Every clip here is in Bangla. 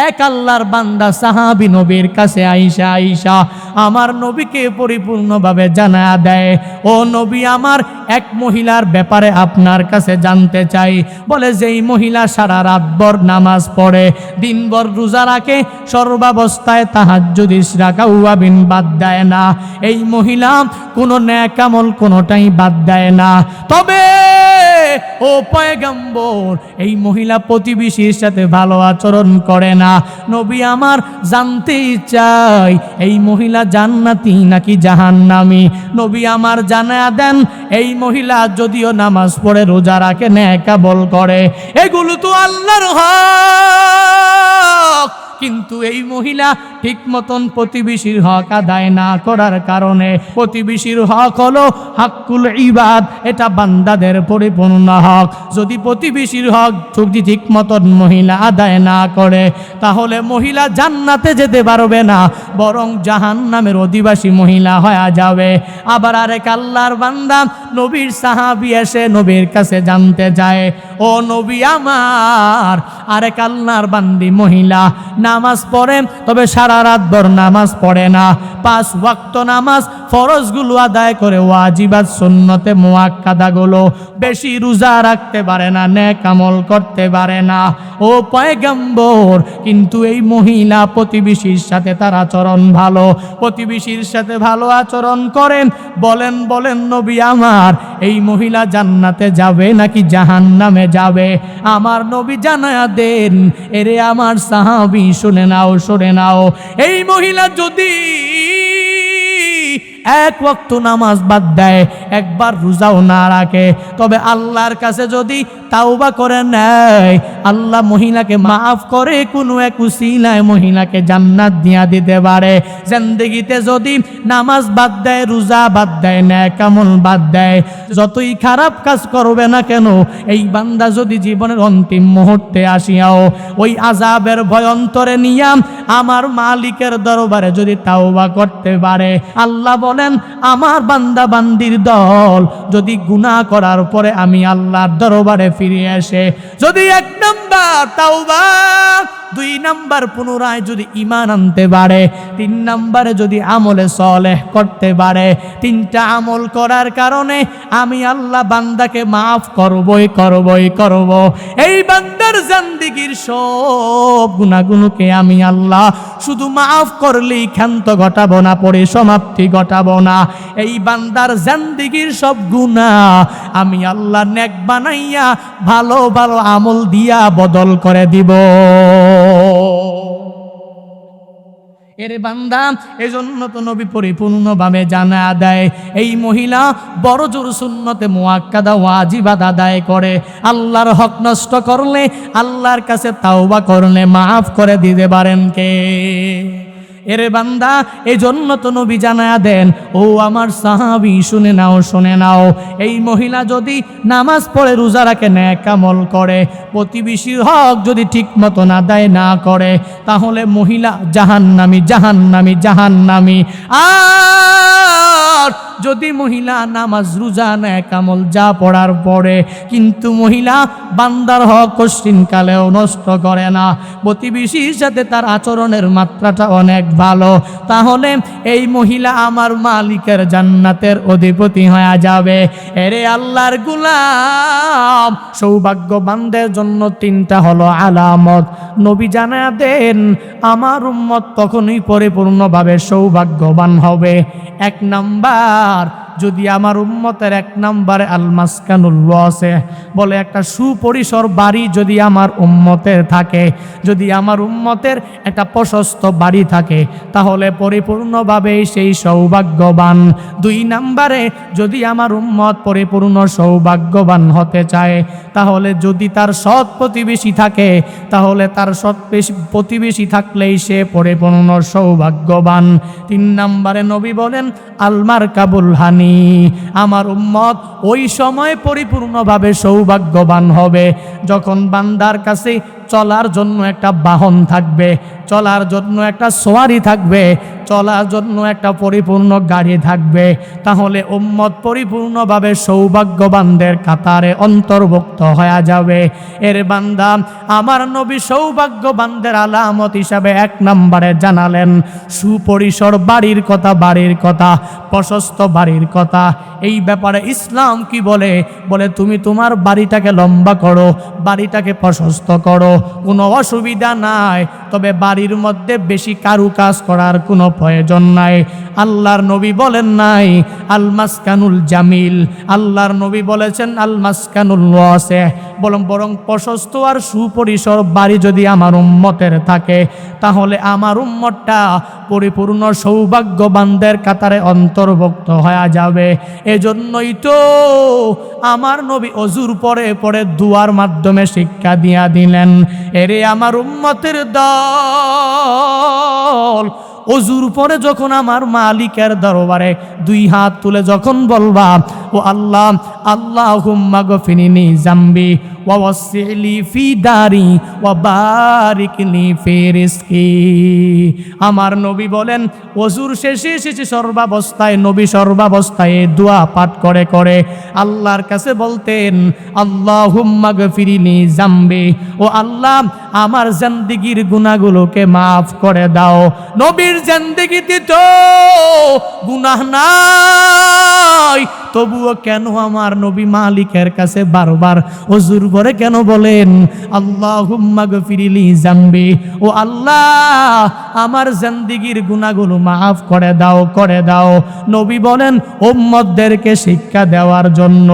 এক আল্লাহর বান্দা সাহাবী নবীর কাছে আইসা আমার নবীকে পরিপূর্ণভাবে জানায়া দেয়, ও নবী, আমার এক মহিলার ব্যাপারে আপনার কাছে জানতে চাই। বলে, যেই মহিলা সারা রাতভর নামাজ পড়ে, দিনভর রোজা রাখে, সর্বাবস্থায় তাহাজ্জুদ ইশরাক আওয়াবিন বাদ দেয় না, এই মহিলা কোনো নেক আমল কোনোটাই বাদ দেয় না, তবে ও পয়গম্বর, এই মহিলা প্রতিবেশীর সাথে ভালো আচরণ করে না। নবী আমার জানতে চাই, এই মহিলা জান্নাতি নাকি জাহান্নামী? নবী আমার জানায়া দেন, এই মহিলা যদিও নামাজ পড়ে, রোজা রাখে, নেক আমল করে, এগুলো তো আল্লাহর হক, কিন্তু এই মহিলা ঠিক মতন প্রতিবেশীর হক আদায় না করার কারণে, প্রতিবেশীর হক হলো হাক্কুল ইবাদ, এটা বান্দাদের পরিপূর্ণ হক। যদি প্রতিবেশীর হক যদি ঠিক মতন মহিলা আদায় না করে, তাহলে মহিলা জান্নাতে যেতে পারবে না, বরং জাহান্নামের অধিবাসী মহিলা হয়ে যাবে। আবার আরেক আল্লাহর বান্দা নবীর সাহাবী এসে নবীর কাছে জানতে যায়, ও নবী আমার, আরেক আল্লাহর বান্দি মহিলা নামাজ পড়ে, তবে সারা রাতভর নামাজ পড়ে না, 5 ওয়াক্ত নামাজ ফরজগুলো আদায় করে, ওয়াজিবাত সুন্নতে মুআক্কাদাগুলো বেশি রোজা রাখতে পারে না, নেক আমল করতে পারে না, ও পয়গম্বর, কিন্তু এই মহিলা প্রতিবেশীর সাথে তার আচরণ ভালো, প্রতিবেশীর সাথে ভালো আচরণ করেন, বলেন নবী আমার, এই মহিলা জান্নাতে যাবে নাকি জাহান্নামে যাবে? আমার নবী জানায়া দেন, এরে আমার সাহাবী, শুনে নাও, এই মহিলা যদি এক ওয়াক্ত নামাজ বাদ দেয়, একবার রোজাও না রাখে, তবে আল্লাহর কাছে যদি তাওবা করে নেয়, আল্লাহ মহিলাকে মাফ করে কোনো এক উসিলায় মহিলাকে জান্নাত দিয়া দিতে পারে। জিন্দেগিতে যদি নামাজ বাদ দেয়, রোজা বাদ দেয়, নেক আমল বাদ দেয়, যতই খারাপ কাজ করবে না কেন, এই বান্দা যদি জীবনের অন্তিম মুহূর্তে আসিয়াও ওই আযাবের ভয় অন্তরে নিয়া আমার মালিকের দরবারে যদি তাওবা করতে পারে, আল্লাহ বলেন, আমার বান্দা বান্দির দল যদি গুনাহ করার পরে আমি আল্লাহর দরবারে ফিরে আসে, যদি 1 নাম্বার তাওবা, 2 নাম্বার পুনরায় যদি ঈমান আনতে পারে, 3 নাম্বারে যদি আমলে সালেহ করতে পারে, 3টা আমল করার কারণে আমি আল্লাহ বান্দাকে মাফ করবই। এই বান্দার জিন্দেগীর সব গুনাহগুলোকে আমি আল্লাহ শুধু মাফ করলেই ক্ষান্ত ঘটাবো না, পরিসমাপ্তি ঘটাবো না, এই বান্দার জিন্দেগীর সব গুনাহ আমি আল্লাহ নেক বানাইয়া ভালো ভালো আমল দিয়া বদল করে দিব। এরে বান্দা, এজন্য তো নবী পরিপূর্ণভাবে জানা দেয়, এই মহিলা বড় জোর সুন্নতে মুআক্কাদা ওয়াজিবাত আদায় করে, আল্লাহর হক নষ্ট করলে, আল্লাহর কাছে তাওবা করলে মাফ করে দিতে পারেন কে? এরে বান্দা, এই জন্য তো নবী জানায়া দেন, ও আমার সাহাবী, শুনে নাও, এই মহিলা যদি নামাজ পড়ে, রোজা রাখে, নেক আমল করে, প্রতিবেশীর হক যদি ঠিক মতন আদায় না করে, তাহলে মহিলা জাহান্নামী। আর যদি মহিলা নামাজ, রোজা, নেক আমল যা পড়ার পরে কিন্তু মহিলা বান্দার হক কষ্টিনকালেও নষ্ট করে না, প্রতিবেশীর সাথে তার আচরণের মাত্রাটা অনেক ভালো, তাহলে এই মহিলা আমার মালিকের জান্নাতের অধিপতি হয়ে যাবে। এরে আল্লাহর গোলাম, সৌভাগ্যবানদের জন্য 3টা হলো আলামত। নবী জানায়া দেন, আমার উম্মত কখনোই পরিপূর্ণভাবে সৌভাগ্যবান হবে। 1 নাম্বার, যদি আমার উম্মতের 1 নম্বরে আল মাসকানুল ওয়াসি, বলে একটা সুপরিসর বাড়ি যদি আমার উম্মতের থাকে, যদি আমার উম্মতের একটা প্রশস্ত বাড়ি থাকে, তাহলে পরিপূর্ণভাবে সেই সৌভাগ্যবান। 2 নম্বরে, যদি আমার উম্মত পরিপূর্ণ সৌভাগ্যবান হতে চায়, তাহলে যদি তার সৎ প্রতিবেশী থাকে, তাহলে তার সৎ প্রতিবেশী থাকলেই সে পরিপূর্ণ সৌভাগ্যবান। 3 নম্বরে নবী বলেন আল মারকাবুল হানি, আমার উম্মত ওই সময় পরিপূর্ণভাবে সৌভাগ্যবান হবে যখন বান্দার কাছে চলার জন্য একটা বাহন থাকবে, চলার জন্য একটা সওয়ারি থাকবে, চলার জন্য একটা পরিপূর্ণ গাড়ি থাকবে, তাহলে উম্মত পরিপূর্ণভাবে সৌভাগ্যবানদের কাতারে অন্তর্ভুক্ত হয়ে যাবে। এর বান্দা আমার নবী সৌভাগ্যবানদের আলামত হিসাবে 1 নম্বরে জানালেন সুপরিসর বাড়ির কথা, বাড়ির কথা, প্রশস্ত বাড়ির কথা। এই ব্যাপারে ইসলাম কি বলে? বলে তুমি তোমার বাড়িটাকে লম্বা করো, বাড়িটাকে প্রশস্ত করো, কোনো অসুবিধা নাই, তবে বাড়ির মধ্যে বেশি কারুকাজ করার কোনো প্রয়োজন নাই। আল্লাহর নবী বলেন নাই আল মাসকানুল জামিল, আল্লাহর নবী বলেছেন আল মাসকানুল ওয়াসি, বরং প্রশস্ত আর সুপরিসর বাড়ি যদি আমার উম্মতের থাকে, তাহলে আমার উম্মতটা পরিপূর্ণ সৌভাগ্যবানদের কাতারে অন্তর্ভুক্ত হয়ে যাবে। এজন্যই তো আমার নবী অজুর পরে পরে দুয়ার মাধ্যমে শিক্ষা দিয়া দিলেন, এরে আমার উম্মতের দল, অজুর পরে যখন আমার মালিকের দরবারে 2 হাত তুলে যখন বলবা ও আল্লাহ, আল্লাহুম্মা গফিরনি জামবি ওয়া ওয়াসি'লি ফি দারি ওয়া বারিকলি ফি রিজকি। আমার নবী বলেন ওযুর শেষে সর্বাবস্থায় নবী সর্বাবস্থায় দোয়া পাঠ করে করে আল্লাহর কাছে বলতেন আল্লাহুম্মা গফিরনি জামবি, ও আল্লাহ আমার জিন্দেগির গুনাহগুলোকে মাফ করে দাও। নবীর জিন্দেগিতে তো গুনাহ নাই, তবুও কেন আমার নবী মালিকের কাছে বারবার ওযুর পরে কেন বলেন আল্লাহুম্মা গফিরলি জামবি, ও আল্লাহ আমার জিন্দেগির গুনাহগুলো মাফ করে দাও, করে দাও। নবী বলেন উম্মতদেরকে শিক্ষা দেওয়ার জন্য।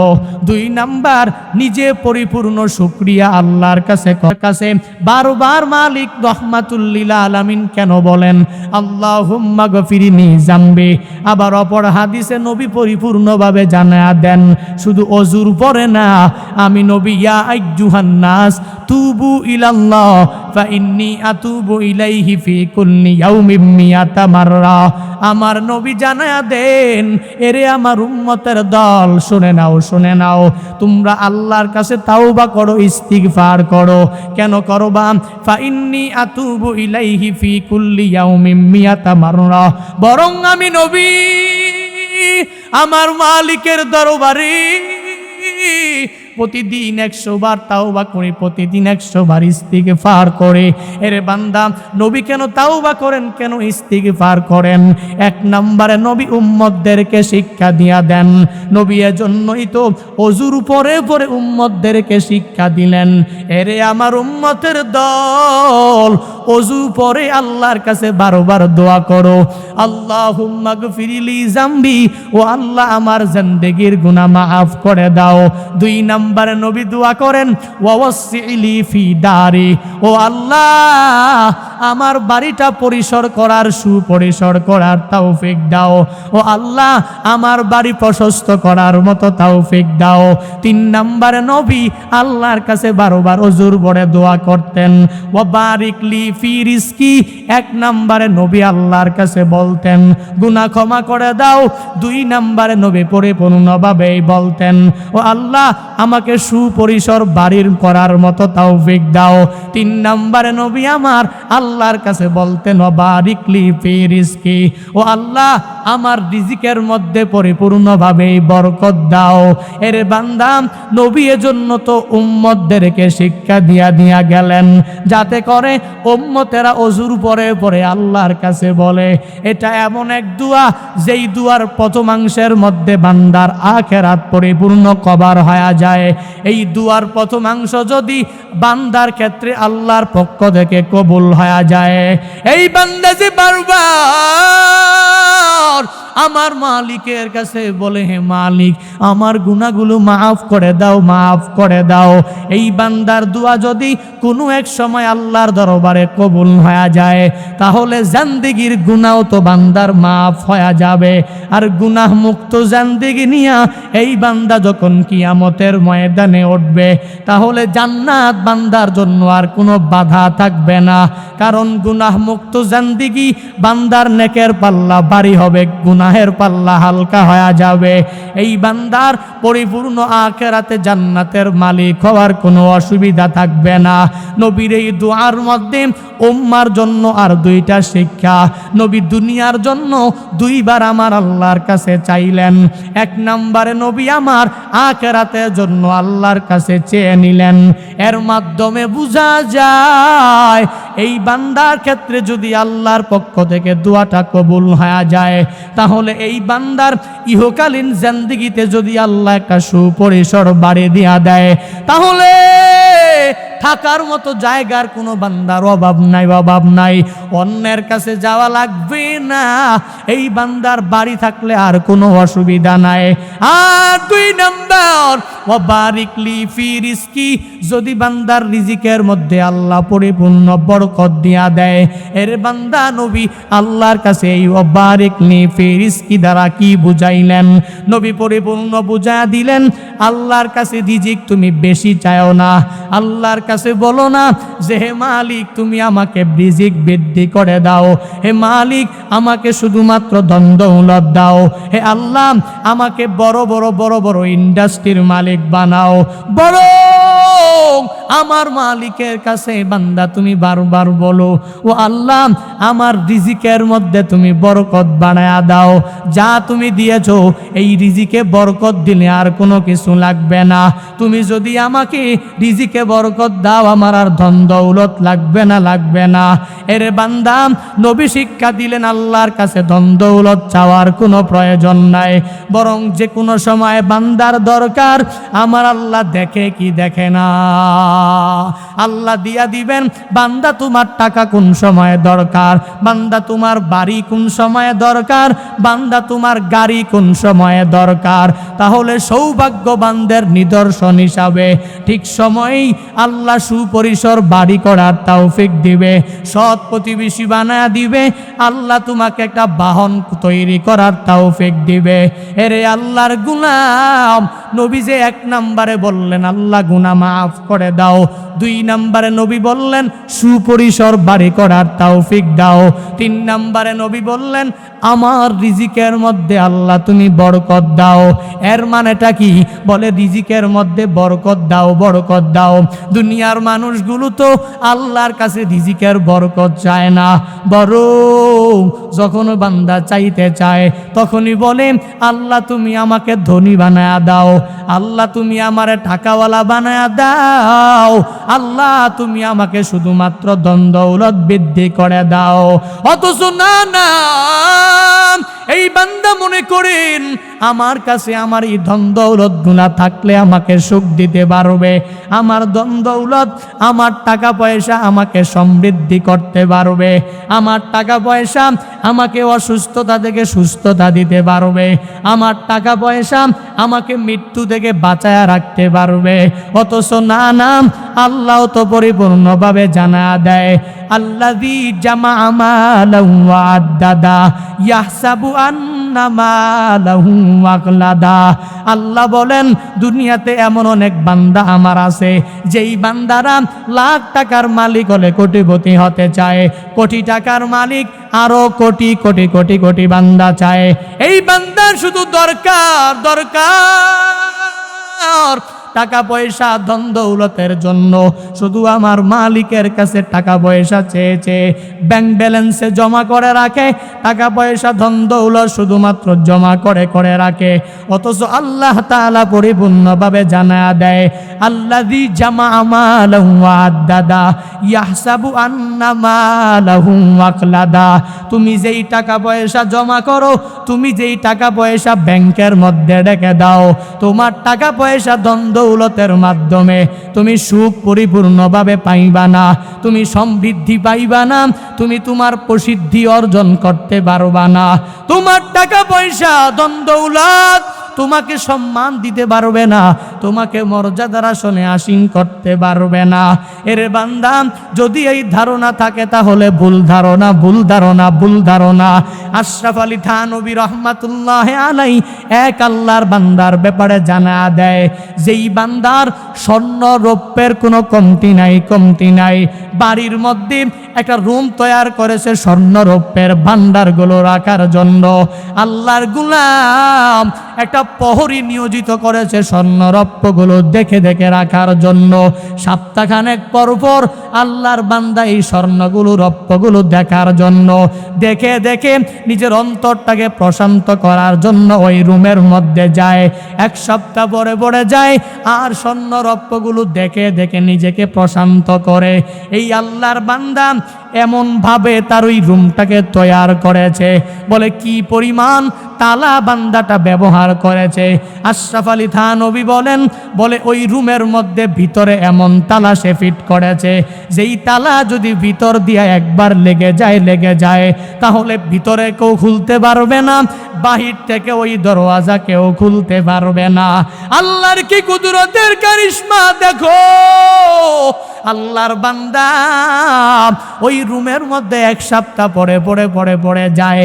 2 নাম্বার নিজে পরিপূর্ণ শুকরিয়া আল্লাহর কাছে বারবার মালিক রহমাতুল লিল আলামিন কেন বলেন আল্লাহুম্মা গফিরনি জামবি। আবার অপর হাদিসে নবী পরিপূর্ণভাবে জানায়া দেন শুধু ওযুর পরে না, আমি নবী ইয়া আইয়ুহান নাস তুবু ইলাল্লাহ ফা ইন্নী আতুবু ইলাইহি ফি কুল্লি ইয়াউমিন মিয়াতা মাররা। আমার নবী জানায়া দেন এরে আমার উম্মতের দল, শুনে নাও, শুনে নাও, তোমরা আল্লাহর কাছে তাওবা করো, ইস্তিগফার করো। কেন করবা? ফা ইন্নী আতুবু ইলাইহি ফি কুল্লি ইয়াউমিন মিয়াতা মাররা, বরং আমি নবী আমার মালিকের দরবারে প্রতিদিন 100 বার তাওবা করি, প্রতিদিন 100 বার ইস্তিগফার করে। এর বান্দা নবী কেন তাওবা করেন, কেন ইস্তিগফার করেন? 1 নম্বরে নবী উম্মতদেরকে শিক্ষা দিয়া দেন। নবী এজন্যই তো ওযুর পরে পরে উম্মতদেরকে শিক্ষা দিলেন, এরে আমার উম্মতের দল, ওযু পরে আল্লাহর কাছে বারবার দোয়া করো আল্লাহুম্মা গফিরলি জামবি, ও আল্লাহ আমার জিন্দেগির গুনাহ মাফ করে দাও। 2 নম্বরে নবী দোয়া করেন ওয়া ওয়াসি'লি ফি দারি, ও আল্লাহ আমার বাড়িটা পরিসর করার, সুপরিসর করার তৌফিক দাও। ও আল্লাহ আমার বাড়ি প্রশস্ত করার মতো তৌফিক দাও। 3 নম্বরে নবী আল্লাহর কাছে বারবার ওযুর পরে দোয়া করতেন ওয়া বারিকলি ফি রিজকি। 1 নম্বরে নবী আল্লাহর কাছে বলতেন গুনাহ ক্ষমা করে দাও। 2 নম্বরে নবী পরিপূর্ণভাবে বলতেন ও আল্লাহ আমাকে সুপরিসর বাড়ির করার মতো তৌফিক দাও। 3 নম্বরে নবী আমার আল্লাহর কাছে বলতেন ও বারিকলি ফি রিজকি, ও আল্লাহ আমার রিজিকের মধ্যে পরিপূর্ণভাবে বরকত দাও। এর বান্দা নবী এজন্য তো উম্মতদেরকে শিক্ষা দিয়া গেলেন যাতে করে উম্মতেরা ওযুর পরে পরে আল্লাহর কাছে বলে। এটা এমন এক দোয়া যেই দুয়ার প্রথমাংশের মধ্যে বান্দার আখিরাত পরিপূর্ণ কভার হয়ে যায়। এই দুয়ার প্রথমাংশ যদি বান্দার ক্ষেত্রে আল্লাহর পক্ষ থেকে কবুল হয়ে যায়, এই বান্দা যে বারবার আমার মালিকের কাছে বলে হে মালিক আমার গুনাহগুলো মাফ করে দাও, মাফ করে দাও, এই বান্দার দোয়া যদি কোনো এক সময় আল্লাহর দরবারে কবুল হয়ে যায়, তাহলে জিন্দেগির গুনাহ তো বান্দার মাফ হয়ে যাবে। আর গুনাহ মুক্ত জিন্দেগি নিয়া এই বান্দা যখন কিয়ামতের ময়দানে উঠবে, তাহলে জান্নাত বান্দার জন্য আর কোনো বাধা থাকবে না। কারণ গুনাহ মুক্ত জিন্দেগি বান্দার নেকের পাল্লা ভারী হবে, গুনাহ গুনাহের পাল্লা হালকা হয়ে যাবে। এই বান্দার পরিপূর্ণ আখিরাতে জান্নাতের মালিক হওয়ার কোনো অসুবিধা থাকবে না। নবীর এই দুআর মধ্যে উম্মার জন্য আর দুইটা শিক্ষা। নবী দুনিয়ার জন্য দুইবার আমার আল্লাহর কাছে চাইলেন। এক নম্বরে নবী আমার আখিরাতের জন্য আল্লাহর কাছে চেয়ে নিলেন। এর মাধ্যমে বোঝা যায় এই বান্দার ক্ষেত্রে যদি আল্লাহর পক্ষ থেকে দোয়াটা কবুল হয়ে যায়, তাহলে এই বান্দার ইহকালীন জিন্দেগিতে যদি আল্লাহ একটা সুপরিসর বাড়ি দিয়া দেয়, তাহলে থাকার মতো জায়গার কোনো বান্দার অভাব নাই। অন্যের কাছে যাওয়া লাগবে না। এই বান্দার বাড়ি থাকলে আর কোনো অসুবিধা নাই। আর দুই নাম্বার, ওয়াবারিকলি ফি রিজকি, যদি বান্দার রিজিকের মধ্যে আল্লাহ পরিপূর্ণ বরকত দিয়া দেয়। এর বান্দা নবী আল্লাহর কাছে এই ওয়াবারিকলি ফি রিজকি দ্বারা কি বুঝাইলেন? নবী পরিপূর্ণ বুঝা দিলেন, আল্লাহর কাছে রিজিক তুমি বেশি চাও না। আল্লাহর কাছে বলো না যে হে মালিক তুমি আমাকে রিজিক বৃদ্ধি করে দাও, হে মালিক আমাকে শুধুমাত্র ধন দৌলত দাও, হে আল্লাহ আমাকে বড় বড় ইন্ডাস্ট্রির মালিক বানাও। বরং আমার মালিকের কাছে বান্দা তুমি বারবার বলো, ও আল্লাহ আমার রিজিকের মধ্যে তুমি বরকত বানায়া দাও। যা তুমি দিয়েছো এই রিজিকে বরকত দিলে আর কোনো কিছু লাগবে না। তুমি যদি আমাকে রিজিকে বরকত দাও, আমার আর ধন দৌলত লাগবে না। এর বান্দা নবী শিক্ষা দিলেন আল্লাহর কাছে ধন দৌলত চাওয়ার কোনো প্রয়োজন নাই। বরং যে কোনো সময় বান্দার দরকার আমার আল্লাহ দেখে কি দেখে না, আল্লাহ দিয়া দিবেন। বান্দা তোমার টাকা কোন সময়ে দরকার, বান্দা তোমার বাড়ি কোন সময়ে দরকার, বান্দা তোমার গাড়ি কোন সময়ে দরকার, তাহলে সৌভাগ্যবানদের নিদর্শন হিসাবে ঠিক সময়েই আল্লাহ সুপরিসর বাড়ি করার তৌফিক দিবে, সৎ প্রতিবেশী বানায়া দিবে, আল্লাহ তোমাকে একটা বাহন তৈরি করার তৌফিক দিবে। এরে আল্লাহর গোলাম, নবী যে এক নম্বরে বললেন আল্লাহ গুনাহ মাফ করে দাও, দুই নম্বরে নবী বললেন সুপরিসর বাড়ি করার তৌফিক দাও, তিন নম্বরে নবী বললেন আমার রিজিকের মধ্যে আল্লাহ তুমি বরকত দাও। এর মানেটা কি? বলে রিজিকের মধ্যে বরকত দাও। দুনিয়ার মানুষগুলো তো আল্লাহর কাছে রিজিকের বরকত চায় না, বরং যখন বান্দা চাইতে চায় তখনই বলে আল্লাহ তুমি আমাকে ধনী বানায়া দাও, আল্লাহ তুমি আমারে টাকাওয়ালা বানায়া দাও, আল্লাহ তুমি আমাকে শুধুমাত্র ধন দৌলত বৃদ্ধি করে দাও। অথচ না, এই বান্দা মনে করেন আমার কাছে আমার এই ধন দৌলত গুণা থাকলে আমাকে সুখ দিতে পারবে, আমার ধন দৌলত আমার টাকা পয়সা আমাকে সমৃদ্ধি করতে পারবে, আমার টাকা পয়সা আমাকে অসুস্থতা থেকে সুস্থতা দিতে পারবে, আমার টাকা পয়সা আমাকে মৃত্যু থেকে বাঁচায়া রাখতে পারবে। অথচ না, আল্লাহ তো পরিপূর্ণভাবে জানা দেয়, আল্লাযী জামা মালাহু ওয়া আদ্দাদা ইয়াহসাবু আন্না মালাহু আখলাদা। আল্লাহ বলেন দুনিয়াতে এমন অনেক বান্দা আমার আছে যেই বান্দারা লাখ টাকার মালিক হলে কোটিপতি হতে চায়, কোটি টাকার মালিক আরো কোটি কোটি কোটি কোটি বান্দা চায়। এই বান্দার শুধু দরকার টাকা পয়সা ধন দৌলতের জন্য, শুধু আমার মালিকের কাছে টাকা পয়সা চেয়ে ব্যাংক ব্যালেন্সে জমা করে রাখে, টাকা পয়সা ধন দৌলত শুধুমাত্র জমা করে রাখে। অথচ আল্লাহ তাআলা পরিপূর্ণভাবে জানা দেয়, আল্লাযী জামা মালাহু ওয়া আদ্দাদা ইয়াহসাবু আন্না মালাহু আখলাদা। তুমি যেই টাকা পয়সা জমা করো, তুমি যেই টাকা পয়সা ব্যাংকের মধ্যে রেখে দাও, তোমার টাকা পয়সা ধন দৌলতের মাধ্যমে তুমি সুখ পরিপূর্ণভাবে পাইবা না, তুমি সমৃদ্ধি পাইবা না, তুমি তোমার প্রসিদ্ধি অর্জন করতে পারবা না। তোমার টাকা পয়সা ধন দৌলত তোমাকে সম্মান দিতে পারবে না, তোমাকে মর্যাদার আসনে আসীন করতে পারবে না। এরে বান্দা, যদি এই ধারণা থাকে তাহলে ভুল ধারণা, ভুল ধারণা, ভুল ধারণা। আশরাফ আলী থানভী রহমাতুল্লাহ আলাই এক আল্লাহর বান্দার ব্যাপারে জানা দেয়, যেই বান্দার স্বর্ণ রৌপ্যের কোনো কমতি নাই, কমতি নাই। বাড়ির মধ্যে একটা রুম তৈয়ার করেছে স্বর্ণ রৌপ্যের ভান্ডারগুলো রাখার জন্য। আল্লাহর গোলাম একটা প্রহরী নিয়োজিত করেছে স্বর্ণ রৌপ্যগুলো দেখে দেখে রাখার জন্য। সপ্তাহখানেক পর পর আল্লাহর বান্দা এই স্বর্ণগুলো রৌপ্যগুলো দেখার জন্য, দেখে দেখে নিজের অন্তরটাকে প্রশান্ত করার জন্য ওই রুমের মধ্যে যায়। এক সপ্তাহ পরে পরে যায় আর স্বর্ণ রৌপ্যগুলো দেখে দেখে নিজেকে প্রশান্ত করে। এই আল্লাহর বান্দা এমন ভাবে তার ওই রুমটাকে তৈয়ার করেছে, বলে কি পরিমাণ তালা বান্দাটা ব্যবহার করেছে। আশরাফ আলী থানভী বলেন, বলে ওই রুমের মধ্যে ভিতরে এমন তালা সে ফিট করেছে, যেই তালা যদি ভিতর দিয়ে একবার লেগে যায় তাহলে ভিতরে কেউ খুলতে পারবে না, বাহির থেকে ওই দরওয়াজা কেউ খুলতে পারবে না। আল্লাহর কি কুদরতের কারিশমা দেখো। আল্লাহর বান্দা ওই রুমের মধ্যে এক সপ্তাহ পরে যায়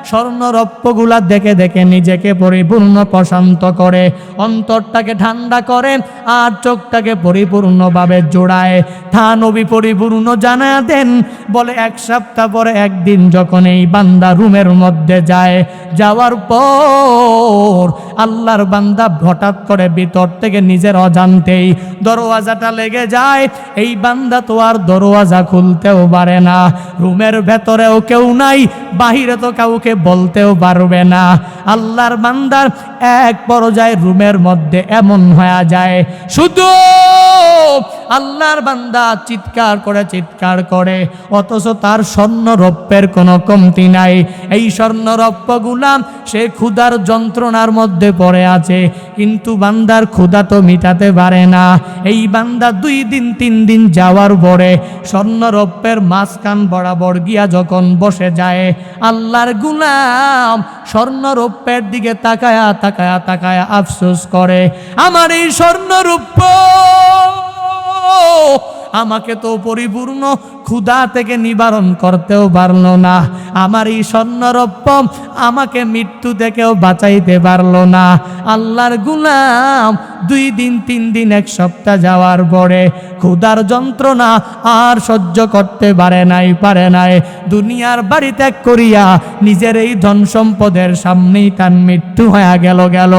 স্বর্ণ রৌপ্যগুলা দেখে দেখে নিজেকে পরিপূর্ণ প্রশান্ত করে, অন্তরটাকে ঠান্ডা করে আর চোখটাকে পরিপূর্ণভাবে জোড়ায়। থানভী পরিপূর্ণ জানা দেন, বলে এক সপ্তাহ পরে একদিন যখন এই বান্দা রুমের মধ্যে যায়, যাওয়ার পর আল্লাহর বান্দা হঠাৎ করে ভিতর থেকে নিজের অজান্তেই দরওয়াজাটা লেগে যায়। এই বান্দা তো আর দরওয়াজা খুলতেও পারে না, রুমের ভেতরেও কেউ নাই, বাহিরে তো কাউকে বলতেও পারবে না। আল্লাহর বান্দার এক পর্যায়ে রুমের মধ্যে এমন হয়ে যায়, শুধু আল্লাহর বান্দা চিৎকার করে, অথচ তার স্বর্ণ রৌপ্যের কোনো কমতি নাই। এই স্বর্ণ রৌপ্যগুলা সে ক্ষুধার যন্ত্রণার মধ্যে পড়ে আছে, কিন্তু বান্দার ক্ষুধা তো মিটাতে পারে না। এই বান্দা 2 দিন 3 দিন যাওয়ার পরে স্বর্ণ রৌপ্যের মাঝখান বরাবর গিয়া যখন বসে যায়, আল্লাহর গোলাম স্বর্ণ রৌপ্যের দিকে তাকায়া আফসোস করে, আমার এই স্বর্ণ রৌপ্য আমাকে তো পরিপূর্ণ ক্ষুধা থেকে নিবারণ করতেও পারল না, আমার এই স্বর্ণ রৌপ্য আমাকে মৃত্যু থেকেও বাঁচাইতে পারল না। আল্লাহর গোলাম 2 দিন 3 দিন 1 সপ্তাহ যাওয়ার পরে ক্ষুধার যন্ত্রণা আর সহ্য করতে পারে নাই, দুনিয়ার বাড়ি ত্যাগ করিয়া নিজের এই ধন সম্পদের সামনেই তার মৃত্যু হয়ে গেল।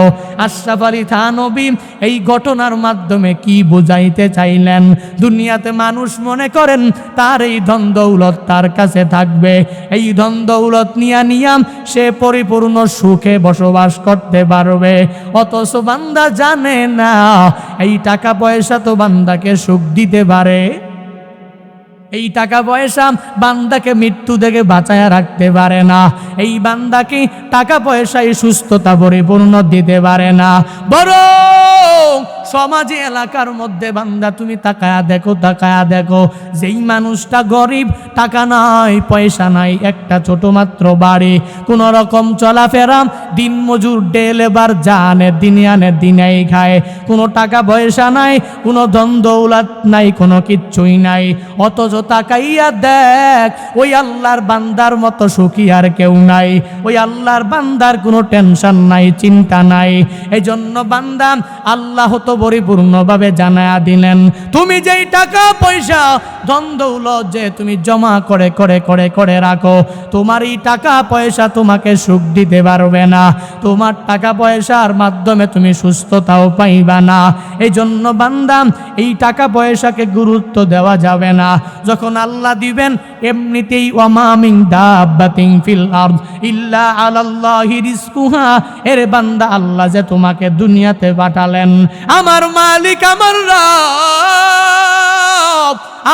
আশরাফ আলী থানভী এই ঘটনার মাধ্যমে কি বুঝাইতে চাইলেন? দুনিয়াতে মানুষ মনে করেন তার এই ধন দৌলত তার কাছে থাকবে, এই ধন দৌলত নিয়াম সে পরিপূর্ণ সুখে বসবাস করতে পারবে, অথচ বান্দা জানে না এই টাকা পয়সা তো বান্দাকে সুখ দিতে পারে, এই টাকা পয়সা বান্দাকে মৃত্যু থেকে বাঁচায়া রাখতে পারে না, এই বান্দাকে টাকা পয়সায় সুস্থতা পরিপূর্ণ দিতে পারে না। বরং সমাজে এলাকার মধ্যে বান্দা তুমি তাকায়া দেখো, যেই মানুষটা গরিব, টাকা নাই পয়সা নাই, একটা ছোট মাত্র বাড়ি, কোন রকম চলাফেরা, দিন মজুর ডে লেবার, জানে দিনে আনে দিনেই খায়, কোনো টাকা পয়সা নাই, কোনো ধন দৌলত নাই, কোনো কিচ্ছুই নাই, অথচ তাকাইয়া দেখ ওই আল্লাহর বান্দার মতো সুখী আর কেউ নাই, ওই আল্লাহর বান্দার কোনো টেনশন নাই, চিন্তা নাই। এই জন্য বান্দা আল্লাহ তো পরিপূর্ণভাবে জানায়া দিলেন, তুমি যেই টাকা পয়সা ধন দৌলত যে তুমি জমা করে রাখো, তোমার এই টাকা পয়সা তোমাকে সুখ দিতে পারবে না, তোমার টাকা পয়সার মাধ্যমে তুমি সুস্থতাও পাইবা না। এই জন্য বান্দা এই টাকা পয়সাকে গুরুত্ব দেওয়া যাবে না, যখন আল্লাহ দিবেন এমনিতেই ওয়ামা মিন দাব্বাতিন ফিল আরদ ইল্লা আলাল্লাহি রিজকুহা। এর বান্দা আল্লাহ যে তোমাকে দুনিয়াতে পাঠালেন, আমার মালিক আমার রব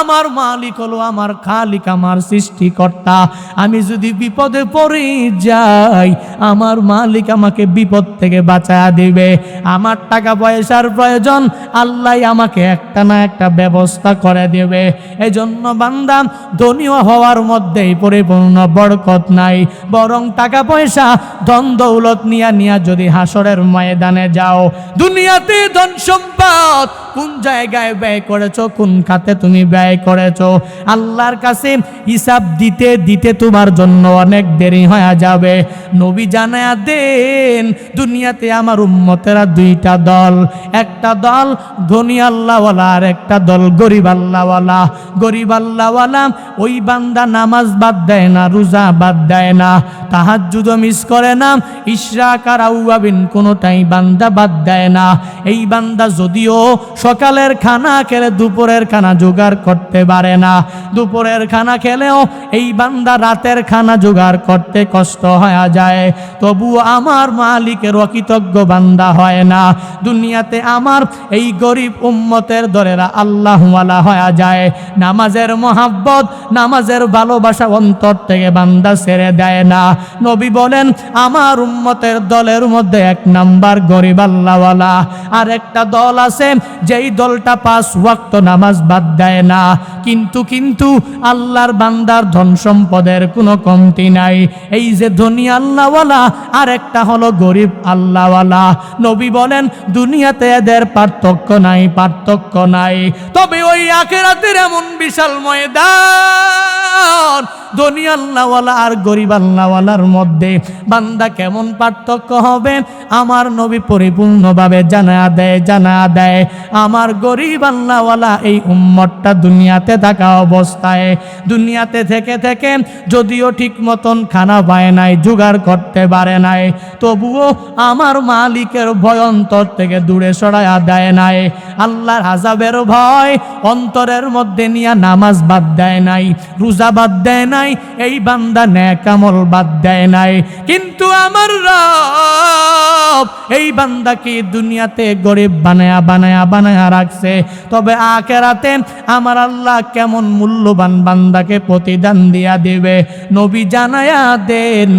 আমার মালিক হলো আমার খালিক, আমার সৃষ্টিকর্তা। আমি যদি বিপদে পড়ে যাই, আমার মালিক আমাকে বিপদ থেকে বাঁচায়া দিবে। আমার টাকা পয়সার প্রয়োজন, আল্লাহ আমাকে একটা না একটা ব্যবস্থা করে দেবে। এজন্য বান্দা, ধনী হওয়ার মধ্যেই পরিপূর্ণ বরকত নাই, বরং টাকা পয়সা ধন দৌলত নিয়া যদি হাসরের ময়দানে যাও, দুনিয়াতে ধন সম্পদ কোন জায়গায় ব্যয় করেছো, কোন খাতে তুমি ব্যয় করেছো, আল্লাহর কাছে হিসাব দিতে দিতে তোমার জন্য অনেক দেরি হয়ে যাবে। নবী জানায়া দেন, দুনিয়াতে আমার উম্মতেরা দুইটা দল, একটা দল ধনী আল্লাহওয়ালা আর একটা দল গরিব আল্লাহওয়ালা। গরিব আল্লাহওয়ালা ওই বান্দা নামাজ বাদ দেয় না, রোজা বাদ দেয় না, তাহাজ্জুদও মিস করে না, ইশরাক আর আওয়াবিন কোনোটাই বান্দা বাদ দেয় না। এই বান্দা যদিও সকালের খানা খেলে দুপুরের খানা জোগাড় করতে পারে না, দুপুরের খানা খেলেও এই বান্দা রাতের খানা জোগাড় করতে কষ্ট হয়ে যায়, তবুও আমার মালিকের অকৃতজ্ঞ বান্দা হয় না। দুনিয়াতে আমার এই গরিব উম্মতের দরেরা আল্লাহওয়ালা হয়ে যায়, নামাজের মহাব্বত, নামাজের ভালোবাসা অন্তর থেকে বান্দা ছেড়ে দেয় না। নবী বলেন, আমার উম্মতের দলের মধ্যে এক নাম্বার গরিব আল্লাহওয়ালা, আর একটা দল আছে যেই দলটা 5 ওয়াক্ত নামাজ বাদ দেয় না, কিন্তু আল্লাহর বান্দার ধন সম্পদের কোনো কমতি নাই। এই যে ধনী আল্লাহওয়ালা আর একটা হলো গরিব আল্লাহওয়ালা, নবী বলেন দুনিয়াতে এদের পার্থক্য নাই, তবে ওই আখিরাতের এমন বিশাল ময়দান, ধনী আল্লাহওয়ালা আর গরিব আল্লাহওয়ালার মধ্যে বান্দা কেমন পার্থক্য হবে, আমার নবী পরিপূর্ণভাবে জানা দেয়। আমার গরিব আল্লাহওয়ালা এই উম্মতটা দুনিয়াতে থাকা অবস্থায়, দুনিয়াতে থেকে যদিও ঠিক মতন খানা পায় নাই, জোগাড় করতে পারে নাই, তবুও আমার মালিকের ভয় অন্তর থেকে দূরে সরায়া দেয় নাই। আল্লাহর আযাবের ভয় অন্তরের মধ্যে নিয়ে নামাজ বাদ দেয় নাই, রোজা বাদ দেয় নাই, এই বান্দা নেক আমল বাদ দেয় নাই। কিন্তু আমার রব এই বান্দাকে দুনিয়াতে গরিব বানায়া রাখছে, তবে আখিরাতে আমার আল্লাহ কেমন মূল্যবান বান্দাকে প্রতিদান দিয়া দিবে। নবী জানায়া দেন,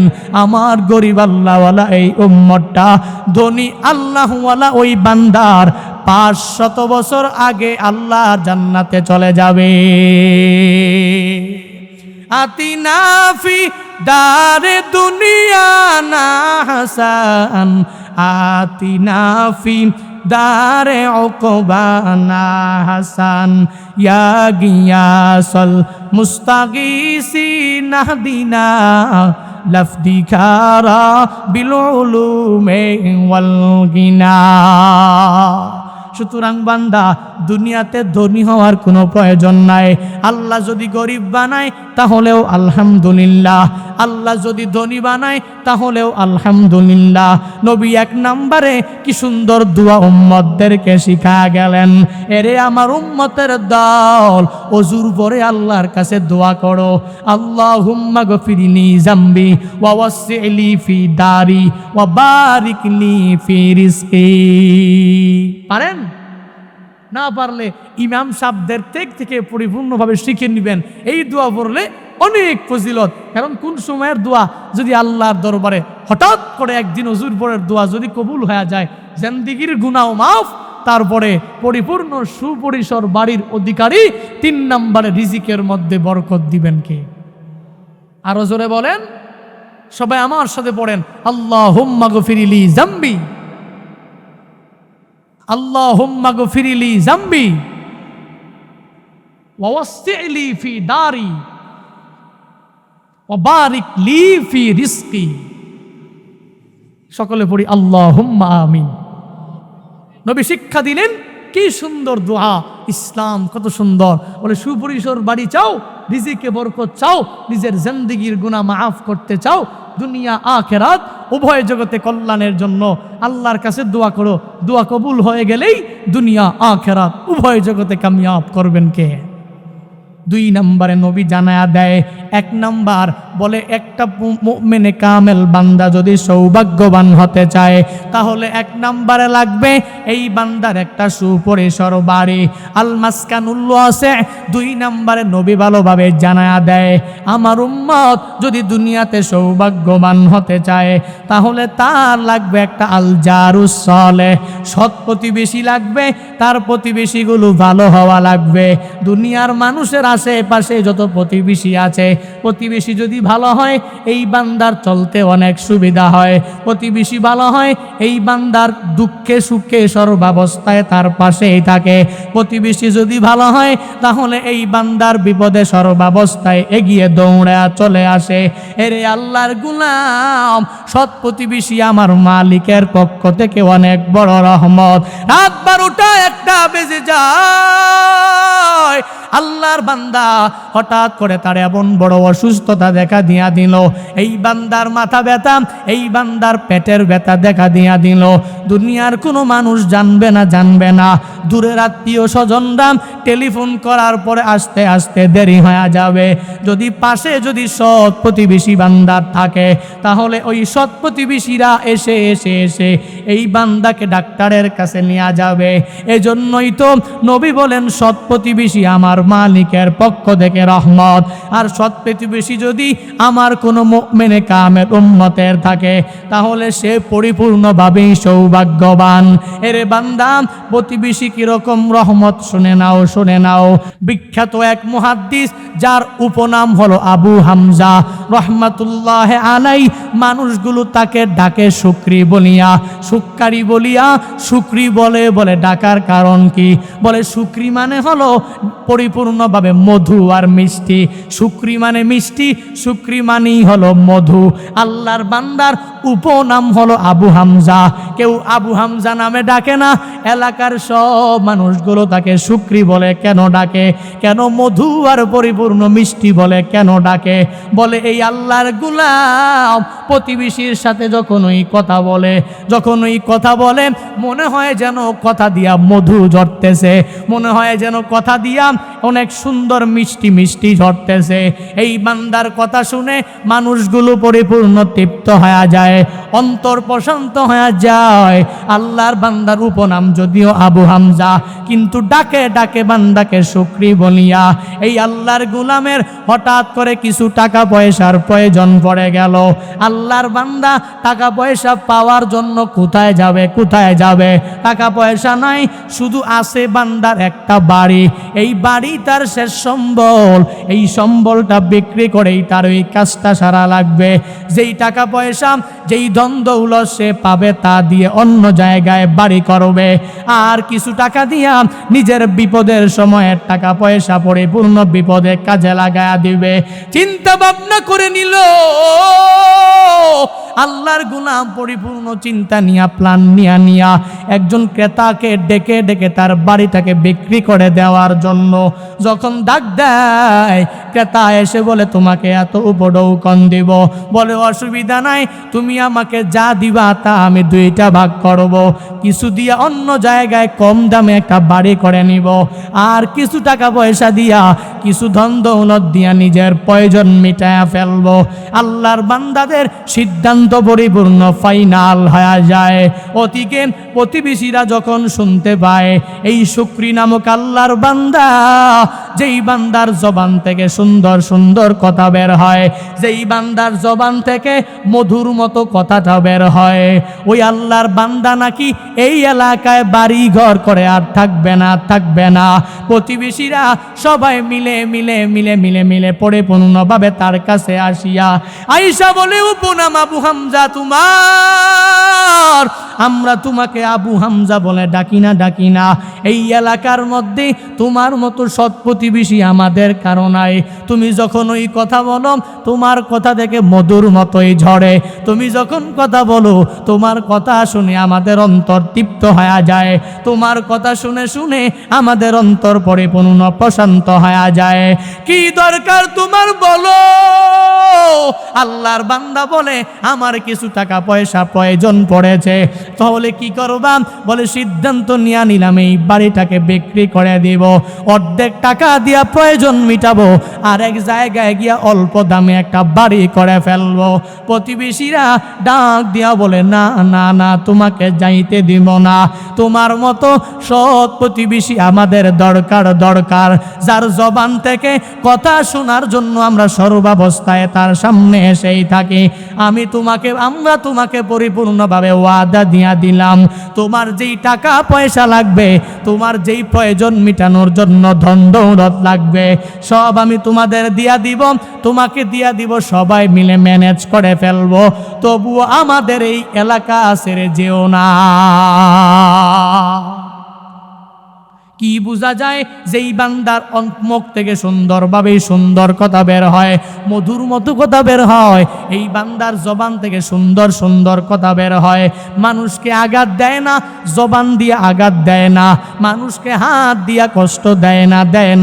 আমার গরিব আল্লাহওয়ালা এই উম্মতটা ধনী আল্লাহওয়ালা ওই বান্দার 500 বছর আগে আল্লাহ জান্নাতে চলে যাবে। আতিনা ফি দারে দুনিয়া না হাসান, আতিনা ফি দারে উকবা না হাসান, ইয়া গিয়াসল মুস্তাগীসি নাহদিনা লাফদিকারা বিল উলুমে ওয়াল গিনা। সুতরাং বান্দা, দুনিয়াতে ধনী হওয়ার কোনো প্রয়োজন নাই। আল্লাহ যদি গরিব বানায় তাহলেও আলহামদুলিল্লাহ, আল্লাহ যদি ধনী বানায় তাহলেও আলহামদুলিল্লাহ। নবী 1 নম্বরে কি সুন্দর দোয়া উম্মতদেরকে শিখা গেলেন, এরে আমার উম্মতের দল, ওযুর পরে আল্লাহর কাছে দোয়া করো, আল্লাহুম্মা গফিরলি যামবি ওয়া ওয়াসসি'লি ফি দারি ওয়া বারিকলি ফি রিজকি। পারেন? না পারলে ইমাম সাহেবদের থেকে পরিপূর্ণভাবে শিখে নেবেন। এই দোয়া পড়লে অনেক ফজিলত। কারণ কোন সময়ের দোয়া যদি আল্লাহর দরবারে হঠাৎ করে একদিন হুজুর পরের দোয়া যদি কবুল হয়ে যায়, জিন্দেগীর গুনাহ মাফ, তারপরে পরিপূর্ণ সুপরিসর বাড়ির অধিকারী, 3 নম্বরে রিজিকের মধ্যে বরকত দিবেন কে? আরো জোরে বলেন, সবাই আমার সাথে পড়েন, আল্লাহুম্মা গফিরলি যামবি, আল্লাহুম্মা গফিরলি যামবি ওয়া ওয়াসসি'লি ফি দারি ওয়া বারিক লি ফি রিজকি। সকলে পড়ি আল্লাহুম্মা আমিন। নবী শিক্ষা দিলেন, কি সুন্দর দোয়া, ইসলাম কত সুন্দর। বলে সুপরিসর বাড়ি চাও, রিজিকে বরকত চাও, নিজের জিন্দেগীর গুনাহ মাফ করতে চাও, দুনিয়া আখিরাত উভয় জগতে কল্যাণের জন্য আল্লাহর কাছে দোয়া করো। দোয়া কবুল হয়ে গেলেই দুনিয়া আখিরাত উভয় জগতে কামিয়াব করবেন কে? দুই নম্বরে নবী জানায়া দেয়, এক নম্বর বলে একটা মুমিনে কামেল বান্দা যদি সৌভাগ্যবান হতে চায় তাহলে এক নম্বরে লাগবে এই বান্দার একটা সুপরিসর বাড়ি, আল মাসকানুল ওয়াসি। দুই নম্বরে নবী ভালোভাবে জানায়া দেয়, আমার উম্মত যদি দুনিয়াতে সৌভাগ্যবান হতে চায় তাহলে তার লাগবে একটা আল জারুস সালেহ, সৎ প্রতিবেশী লাগবে, তার প্রতিবেশীগুলো ভালো হওয়া লাগবে। দুনিয়ার মানুষের আশেপাশে যত প্রতিবেশী আছে, প্রতিবেশী যদি ভালো হয় এই বান্দার চলতে অনেক সুবিধা হয়। প্রতিবেশী ভালো হয় এই বান্দার দুঃখে সুখে সর্বাবস্থায় তার পাশেই থাকে। প্রতিবেশী যদি ভালো হয় তাহলে এই বান্দার বিপদে সর্বাবস্থায় এগিয়ে দৌড়ে চলে আসে। এরে আল্লাহর গুলাম, সৎ প্রতিবেশী আমার মালিকের পক্ষ থেকে অনেক বড় রহমত। রাত 12টা 1টা বেজে যায়, আল্লাহর বান্দা হঠাৎ করে তার এমন বড় অসুস্থতা দেখা দিয়া দিল, এই বান্দার মাথা ব্যথা, এই বান্দার পেটের ব্যথা দেখা দিয়া দিল। দুনিয়ার কোনো মানুষ জানবে না, দূরের আত্মীয় স্বজনরা টেলিফোন করার পরে আস্তে আস্তে দেরি হয়ে যাবে। যদি পাশে যদি সৎ প্রতিবেশী বান্দার থাকে তাহলে ওই সৎ প্রতিবেশীরা এসে এই বান্দাকে ডাক্তারের কাছে নিয়ে যাবে। এজন্যই তো নবী বলেন সৎ প্রতিবেশী আমার মালিকের পক্ষ থেকে রহমত। আর সৎ প্রতিবেশী যদি আমার কোনো মুমিনে কামেল উম্মতের থাকে তাহলে সে পরিপূর্ণভাবেই সৌভাগ্যবান। এরে বান্দা, প্রতিবেশী কিরকম রহমত শুনে নাও। বিখ্যাত এক মুহাদ্দিস যার উপনাম হলো আবু হামজা রহমাতুল্লাহ আলাই, মানুষগুলো তাকে ডাকে শুকরি বলিয়া, শুক্কারি বলিয়া। শুকরি বলে ডাকার কারণ কি? বলে শুকরি মানে হলো পরিপূর্ণভাবে মধু আর মিষ্টি। শুকরি মানে মিষ্টি, শুকরি মানেই হলো মধু। আল্লাহর বান্দার উপনাম হলো আবু হামজা। কেউ আবু হামজা নামে ডাকে না, এলাকার সব মানুষগুলো তাকে শুকরি বলে কেন ডাকে? কেন মধু আর পরিপূর্ণ মিষ্টি বলে কেন ডাকে? বলে এই আল্লাহর গোলাম প্রতিবেশীর সাথে যখন ওই কথা বলে মনে হয় যেন কথা দিয়া মধু ঝরতেছে, মনে হয় যেন কথা দিয়া অনেক সুন্দর মিষ্টি ঝরতেছে। এই বান্দার কথা শুনে মানুষগুলো পরিপূর্ণ তৃপ্ত হয়ে যায়, অন্তর প্রশান্ত হয়ে যায়। আল্লাহর বান্দার উপনাম যদিও আবু হামজা, কিন্তু ডাকে বান্দাকে শুকরি বলিয়া। এই আল্লাহর গোলামের হঠাৎ করে কিছু টাকা পয়সার প্রয়োজন পড়ে গেল। আল্লাহর বান্দা টাকা পয়সা পাওয়ার জন্য কোথায় যাবে? টাকা পয়সা নাই, শুধু আছে বান্দার একটা বাড়ি। এই বাড়ি তার শেষ সম্বল, এই সম্বলটা বিক্রি করেই তার ওই কাজটা সারা লাগবে। যেই টাকা পয়সা, যেই ধন দৌলত সে পাবে তা দিয়ে অন্য জায়গায় বাড়ি করবে, আর কিছু টাকা দিয়া নিজের বিপদের সময়ের টাকা পয়সা পরিপূর্ণ বিপদে কাজে লাগায়া দিবে। চিন্তা ভাবনা করে নিল আল্লাহর গোলাম, পরিপূর্ণ চিন্তা নিয়া প্ল্যান নিয়া একজন ক্রেতাকে ডেকে তার বাড়িটাকে বিক্রি করে দেওয়ার জন্য যখন ডাক দেয়, ক্রেতা এসে বলে তোমাকে এত উপঢৌকন দিব। বলে অসুবিধা নাই, তুমি আমাকে যা দিবা তা আমি 2টা ভাগ করব। কিছু দিয়া অন্য জায়গায় কম দামে একটা বাড়ি করে নিব, আর কিছু টাকা পয়সা দিয়া, কিছু ধন দৌলত দিয়া নিজের প্রয়োজন মিটায়া ফেলবো। আল্লাহর বান্দাদের সিদ্ধান্ত পরিপূর্ণ ফাইনাল হয়ে যায়। অতিকে প্রতিবেশীরা যখন শুনতে পায় এই শুকরি নামক আল্লাহর বান্দা, যেই বান্দার জবান থেকে সুন্দর সুন্দর কথা বের হয়, যেই বান্দার জবান থেকে মধুর মতো কথাটা বের হয়, ওই আল্লাহর বান্দা নাকি এই এলাকায় বাড়ি ঘর করে আর থাকবে না। প্রতিবেশীরা সবাই মিলে পরিপূর্ণভাবে তার কাছে আসিয়া আয়েশা বলে উপনাম আবু হামজা তোমার, আমরা তোমাকে আবু হামজা বলে ডাকি না। এই এলাকার মধ্যে তোমার মতো সৎ প্রতিবেশী আমাদের কারণে। তুমি যখন ওই কথা বলো তোমার কথা থেকে মধুর মতোই ঝরে। তুমি যখন কথা বলো তোমার কথা শুনে আমাদের অন্তর তৃপ্ত হয়ে যায়। তোমার কথা শুনে আমাদের অন্তর পরিপূর্ণ প্রশান্ত হয়ে যায়। কি দরকার তোমার বলো, আল্লাহর বান্দা বলে আমার কিছু টাকা পয়সা প্রয়োজন পড়েছে, তাহলে কি করবা? বলে সিদ্ধান্ত নিয়ে নিলাম এই বাড়িটাকে বিক্রি করে দিব, অর্ধেক টাকা দিয়া প্রয়োজন মিটাবো, আর এক জায়গায় গিয়া অল্প দামে একটা বাড়ি করে ফেলবো। প্রতিবেশীরা ডাক দিয়া বলে না না না, তোমাকে যাইতে দিব না, তোমার মতো সৎ প্রতিবেশী আমাদের দরকার, যার জবান থেকে কথা শোনার জন্য আমরা সর্বাবস্থায় তার সামনে এসেই থাকি। আমরা তোমাকে পরিপূর্ণভাবে ওয়াদা দিয়া দিলাম, তোমার যেই টাকা পয়সা লাগবে, তোমার যেই প্রয়োজন মিটানোর জন্য ধন দৌলত লাগবে, সব আমি তোমাদের দিয়া দিব, তোমাকে দিয়া দিব, সবাই মিলে ম্যানেজ করে ফেলবো। তবুও আমাদের এই এলাকা ছেড়ে যেও না। কি বোঝা যায়? যেই বান্দার মুখ থেকে সুন্দরভাবে সুন্দর কথা বের হয়, মধুর মতো কথা বের হয়, এই বান্দার জবান থেকে সুন্দর সুন্দর কথা বের হয়, মানুষকে আঘাত দেয় না, জবান দিয়ে আঘাত দেয় না, মানুষকে হাত দিয়া কষ্ট দেয়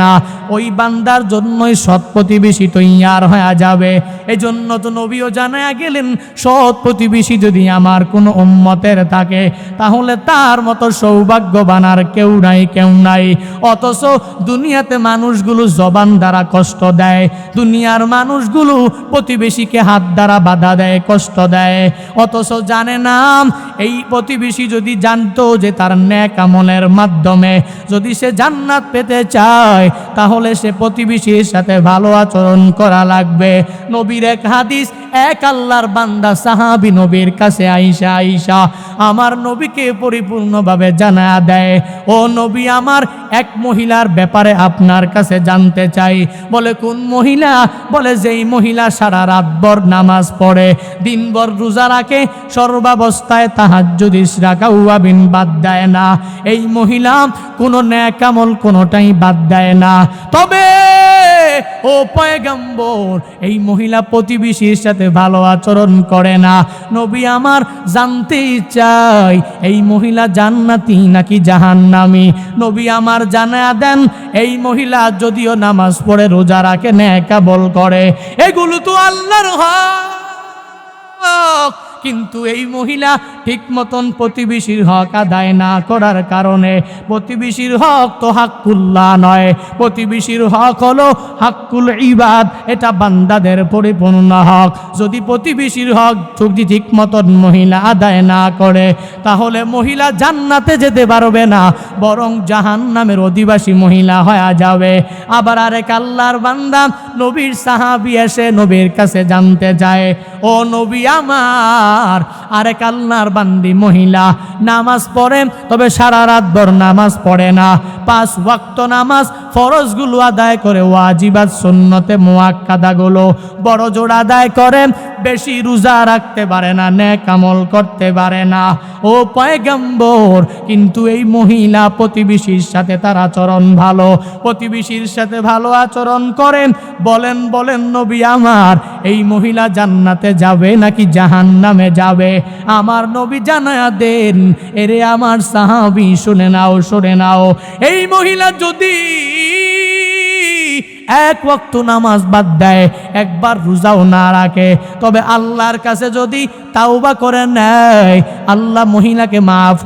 না, ওই বান্দার জন্যই সৎ প্রতিবেশী তৈয়ার হয়ে যাবে। এই জন্য তো নবীও জানায়া গেলেন, সৎ প্রতিবেশী যদি আমার কোনো উম্মতের থাকে, তাহলে তার মতো সৌভাগ্যবান আর কেউ নাই। অথচ দুনিয়াতে মানুষগুলো জবান দ্বারা কষ্ট দেয়, দুনিয়ার মানুষগুলো প্রতিবেশীকে হাত দ্বারা বাধা দেয়, কষ্ট দেয়, অথচ জানে না এই প্রতিবেশী যদি জানতো যে তার নেক আমলের মাধ্যমে যদি সে জান্নাত পেতে চায়, তাহলে সে প্রতিবেশীর সাথে ভালো আচরণ করা লাগবে। নবীর এক হাদিস, এক আল্লাহর বান্দা সাহাবী নবীর কাছে আইসা আমার নবীকে পরিপূর্ণভাবে জানা দেয়, ও নবী, আমার এক মহিলার ব্যাপারে আপনার কাছে জানতে চাই। বলে কোন মহিলা? বলে যেই মহিলা সারা রাতভর নামাজ পড়ে, দিনভর রোজা রাখে, সর্বাবস্থায় তাহাজ্জুদ ইশরাক আওয়াবিন বাদ দেয় না, এই মহিলা কোনো নেক আমল কোনোটাই বাদ দেয় না। তবে ও পয়গম্বর, এই মহিলা প্রতিবেশীর সাথে ভালো আচরণ করে না। নবী আমার জানতে চাই, এই মহিলা জান্নাতি নাকি জাহান্নামী? নবী আমার জানা দেন, এই মহিলা যদিও নামাজ পড়ে, রোজা রাখে, নেক আমল করে, এগুলো তো আল্লাহর হক, কিন্তু এই মহিলা ঠিক মতন প্রতিবেশীর হক আদায় না করার কারণে, প্রতিবেশীর হক তো হাক্কুল্লাহ নয়, প্রতিবেশীর হক হলো হাক্কুল ইবাদ, এটা বান্দাদের পরিপূর্ণ হক। যদি প্রতিবেশীর হক যদি ঠিক মতন মহিলা আদায় না করে, তাহলে মহিলা জান্নাতে যেতে পারবে না, বরং জাহান্নামের অধিবাসী মহিলা হয়ে যাবে। আবার আরেক আল্লাহর বান্দা নবীর সাহাবী এসে নবীর কাছে জানতে যায়, ও নবী আমার, আরেক আল্লাহর বান্দি মহিলা নামাজ পড়ে, তবে সারা রাত ভর নামাজ পড়ে না, 5 ওয়াক্ত নামাজ ফরজগুলো আদায় করে, ওয়াজিবাত সুন্নতে মুআক্কাদাগুলো বড় জোর আদায় করে, বেশি রোজা রাখতে পারে না, নেক আমল করতে পারে না। ও পয়গম্বর, কিন্তু এই মহিলা প্রতিবেশীর সাথে তার আচরণ ভালো, প্রতিবেশীর সাথে ভালো আচরণ করেন, বলেন নবী আমার, এই মহিলা জান্নাতে যাবে নাকি জাহান্নামে যাবে? আমার নবী জানায়া দেন, এরে আমার সাহাবী শুনে নাও, এই মহিলা যদি এক ওয়াক্ত নামাজ বাদ দেয়, একবার রোজাও না রাখে, তবে আল্লাহর কাছে যদি তাওবা করে নেয়, আল্লাহ মহিলাকে মাফ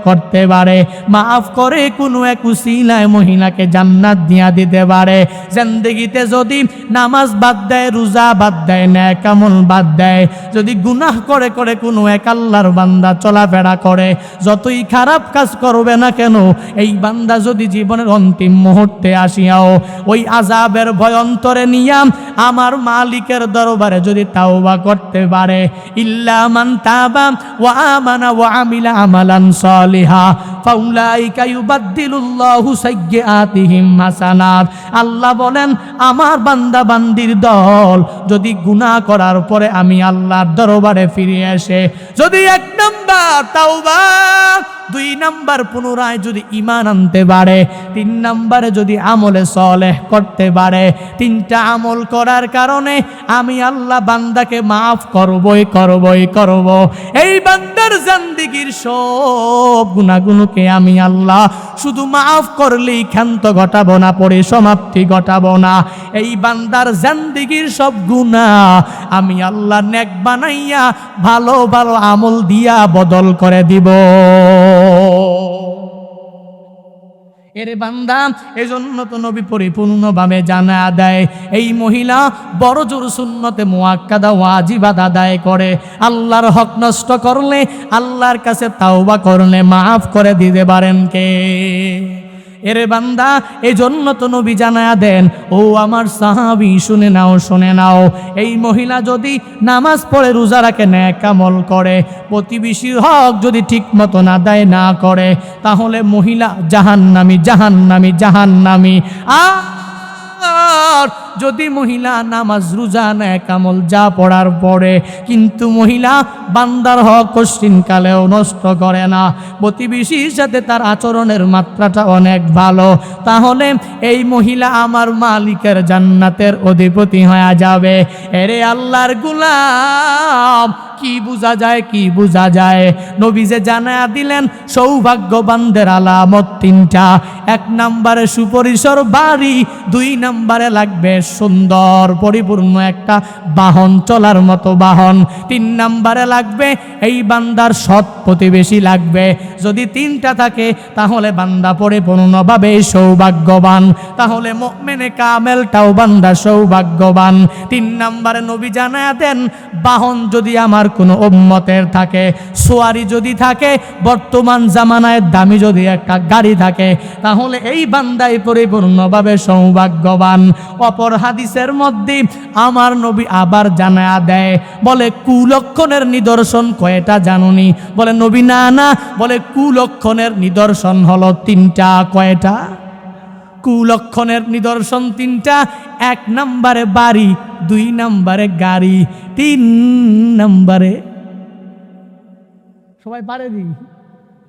করতে পারে, মাফ করে কোনো এক উসিলায় মহিলাকে জান্নাত দিয়া দিতে পারে। জিন্দেগিতে যদি নামাজ বাদ দেয়, রোজা বাদ দেয়, নেক আমল বাদ দেয়, যদি গুনাহ করে কোনো এক আল্লাহর বান্দা চলাফেরা করে, যতই খারাপ কাজ করবে না কেন, এই বান্দা যদি জীবনের অন্তিম মুহূর্তে আসিয়াও ওই আযাবের ভয় অন্তরে নিয়া আমার মালিকের দরবারে যদি তাওবা করতে পারে, ইল্লা মান তাবা ওয়া আমানা ওয়া আমিলা আমালান সালিহা ফাউলাইকা ইউবাদদিলুল্লাহু সাইয়্যাতিহিম হাসানাত। আল্লাহ বলেন, আমার বান্দা বান্দির দল যদি গুনাহ করার পরে আমি আল্লাহর দরবারে ফিরে এসে যদি 1 নাম্বার তাওবা 2 নাম্বার পুনরায় যদি ঈমান আনতে পারে, 3 নাম্বারে যদি আমলে সালেহ করতে পারে, 3টা আমল করার কারণে আমি আল্লাহ বান্দাকে মাফ করবই করব। এই বান্দার জিন্দেগীর সব গুনাহগুলোকে আমি আল্লাহ শুধু মাফ করলেই ক্ষান্ত ঘটাবো না, পরিসমাপ্তি ঘটাবো না। এই বান্দার জিন্দেগীর সব গুনাহ আমি আল্লাহ নেক বানাইয়া ভালো ভালো আমল দিয়া বদল করে দিব। এরে বান্দা, এজন্য তো নবী পরিপূর্ণভাবে জানা দেয় এই মহিলা বড় জোর সুন্নতে মুআক্কাদা ওয়াজিবাত আদায় করে। আল্লাহর হক নষ্ট করলে, আল্লাহর কাছে তাওবা করলে মাফ করে দিতে পারেন কে? এরে বান্দা, এজন্য তো নবী জানায়া দেন, ও আমার সাহাবী শুনে নাও, এই মহিলা যদি নামাজ পড়ে, রোজা রাখে, নেক আমল করে, প্রতিবেশীর হক যদি ঠিক মতো আদায় না করে, তাহলে মহিলা জাহান্নামী। আর যদি মহিলা নামাজ, রোজা, নেক আমল যা পড়ার পরে কিন্তু মহিলা বান্দার হক কষ্টিনকালেও নষ্ট করে না, প্রতিবেশীর সাথে তার আচরণের মাত্রাটা অনেক ভালো, তাহলে এই মহিলা আমার মালিকের জান্নাতের অধিপতি হয়ে যাবে। এরে আল্লাহর গোলাম, কি বোঝা যায়? নবী যে জানায়া দিলেন সৌভাগ্যবানদের আলামত 3টা। 1 নম্বরে সুপরিসর বাড়ি, 2 নম্বরে লাগবে সুন্দর পরিপূর্ণ একটা বাহন, চলার মতো বাহন, 3 নম্বরে লাগবে এই বান্দার সৎ প্রতিবেশী লাগবে। যদি 3টা থাকে তাহলে বান্দা পরিপূর্ণভাবে সৌভাগ্যবান, তাহলে মুমিনে কামেলটাও বান্দা সৌভাগ্যবান। 3 নম্বরে নবী জানায়া দেন, বাহন যদি আমার কোনো উম্মতের থাকে, সোয়ারি যদি থাকে, বর্তমান জামানায় দামি যদি একটা গাড়ি থাকে, তাহলে এই বান্দাই পরিপূর্ণভাবে সৌভাগ্যবান। অপর হাদিসের মধ্যে আমার নবী আবার জানায়া দেয়, বলে কুলক্ষণের নিদর্শন কয়টা জানুনি? বলে নবী না, বলে কুলক্ষণের নিদর্শন হলো 3টা। কয়টা? কুলক্ষণের নিদর্শন 3টা। 1 নম্বরে বাড়ি, 2 নম্বরে গাড়ি, 3 নম্বরে সবাই পারে দি।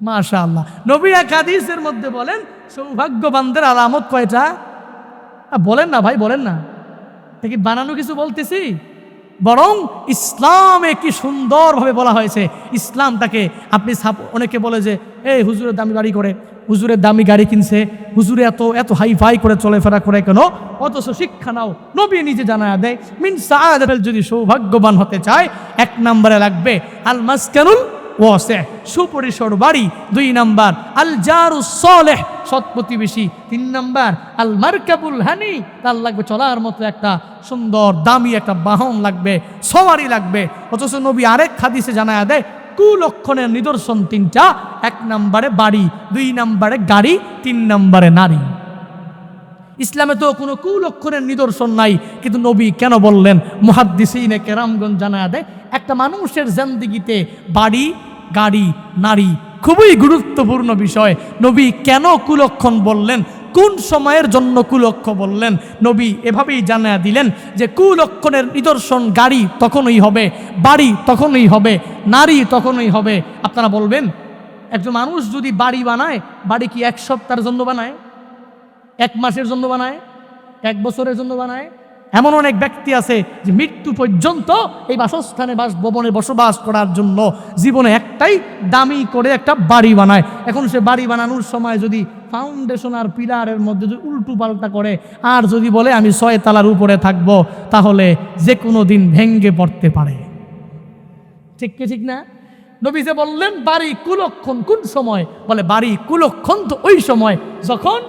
মাশাআল্লাহ, নবী এক হাদিসের মধ্যে বলেন সৌভাগ্যবানদের আলামত কয়টা? বলেন না ভাই, বলেন না, কি বানানো কিছু বলতেছি? বরং ইসলামে কি সুন্দরভাবে বলা হয়েছে। ইসলামটাকে আপনি অনেকে বলে যে এই হুজুরের দামি বাড়ি করে, হুজুরের দামি গাড়ি কিনছে, হুজুরে এত হাই ফাই করে চলাফেরা করে কেন? অথচ শিক্ষা নাও। নবী নিজে জানায়া দেয়, মিন সাআদাতিল, যদি সৌভাগ্যবান হতে চায় 1 নম্বরে লাগবে আল মাসকানুল ওয়াসি', সুপরিসর বাড়ি, 2 নম্বর আল জারুস সালেহ, সৎ প্রতিবেশী, 3 নম্বর আল মারকাবুল হানি, তার লাগবে চলার মতো একটা সুন্দর দামি একটা বাহন লাগবে, সওয়ারি লাগবে। অথচ নবী আরেক হাদিসে জানায়া দেয় কুলক্ষণের নিদর্শন 3টা। 1 নম্বরে বাড়ি, 2 নম্বরে গাড়ি, 3 নম্বরে নারী। ইসলামে তো কোনো কুলক্ষণের নিদর্শন নাই, কিন্তু নবী কেন বললেন? মুহাদ্দিসিনে কেরামগণ জানায়া দেয়, একটা মানুষের জিন্দেগিতে বাড়ি, গাড়ি, নারী খুবই গুরুত্বপূর্ণ বিষয়। নবী কেন কুলক্ষণ বললেন, কোন সময়ের জন্য কুলক্ষ বললেন? নবী এভাবেই জানায়া দিলেন যে কুলক্ষণের নিদর্শন গাড়ি তখনই হবে, বাড়ি তখনই হবে, নারী তখনই হবে। আপনারা বলবেন, একজন মানুষ যদি বাড়ি বানায়, বাড়ি কি 1 সপ্তাহের জন্য বানায়, 1 মাসের জন্য বানায়, 1 বছরের জন্য বানায়? এমন অনেক ব্যক্তি আছে যে মৃত্যু পর্যন্ত এই বাসস্থানে, বাসভবনে বসবাস করার জন্য জীবনে একটাই দামি করে একটা বাড়ি বানায়। এখন সে বাড়ি বানানোর সময় যদি ফাউন্ডেশন আর পিলারের মধ্যে যদি উল্টো পাল্টা করে আর যদি বলে আমি 6 তলার উপরে থাকব, তাহলে যে কোনো দিন ভেঙ্গে পড়তে পারে। ঠিক কি ঠিক না? নবী যে বললেন বাড়ি কুলক্ষণ কোন সময়? বলে বাড়ি কুলক্ষণ তো ওই সময় যখন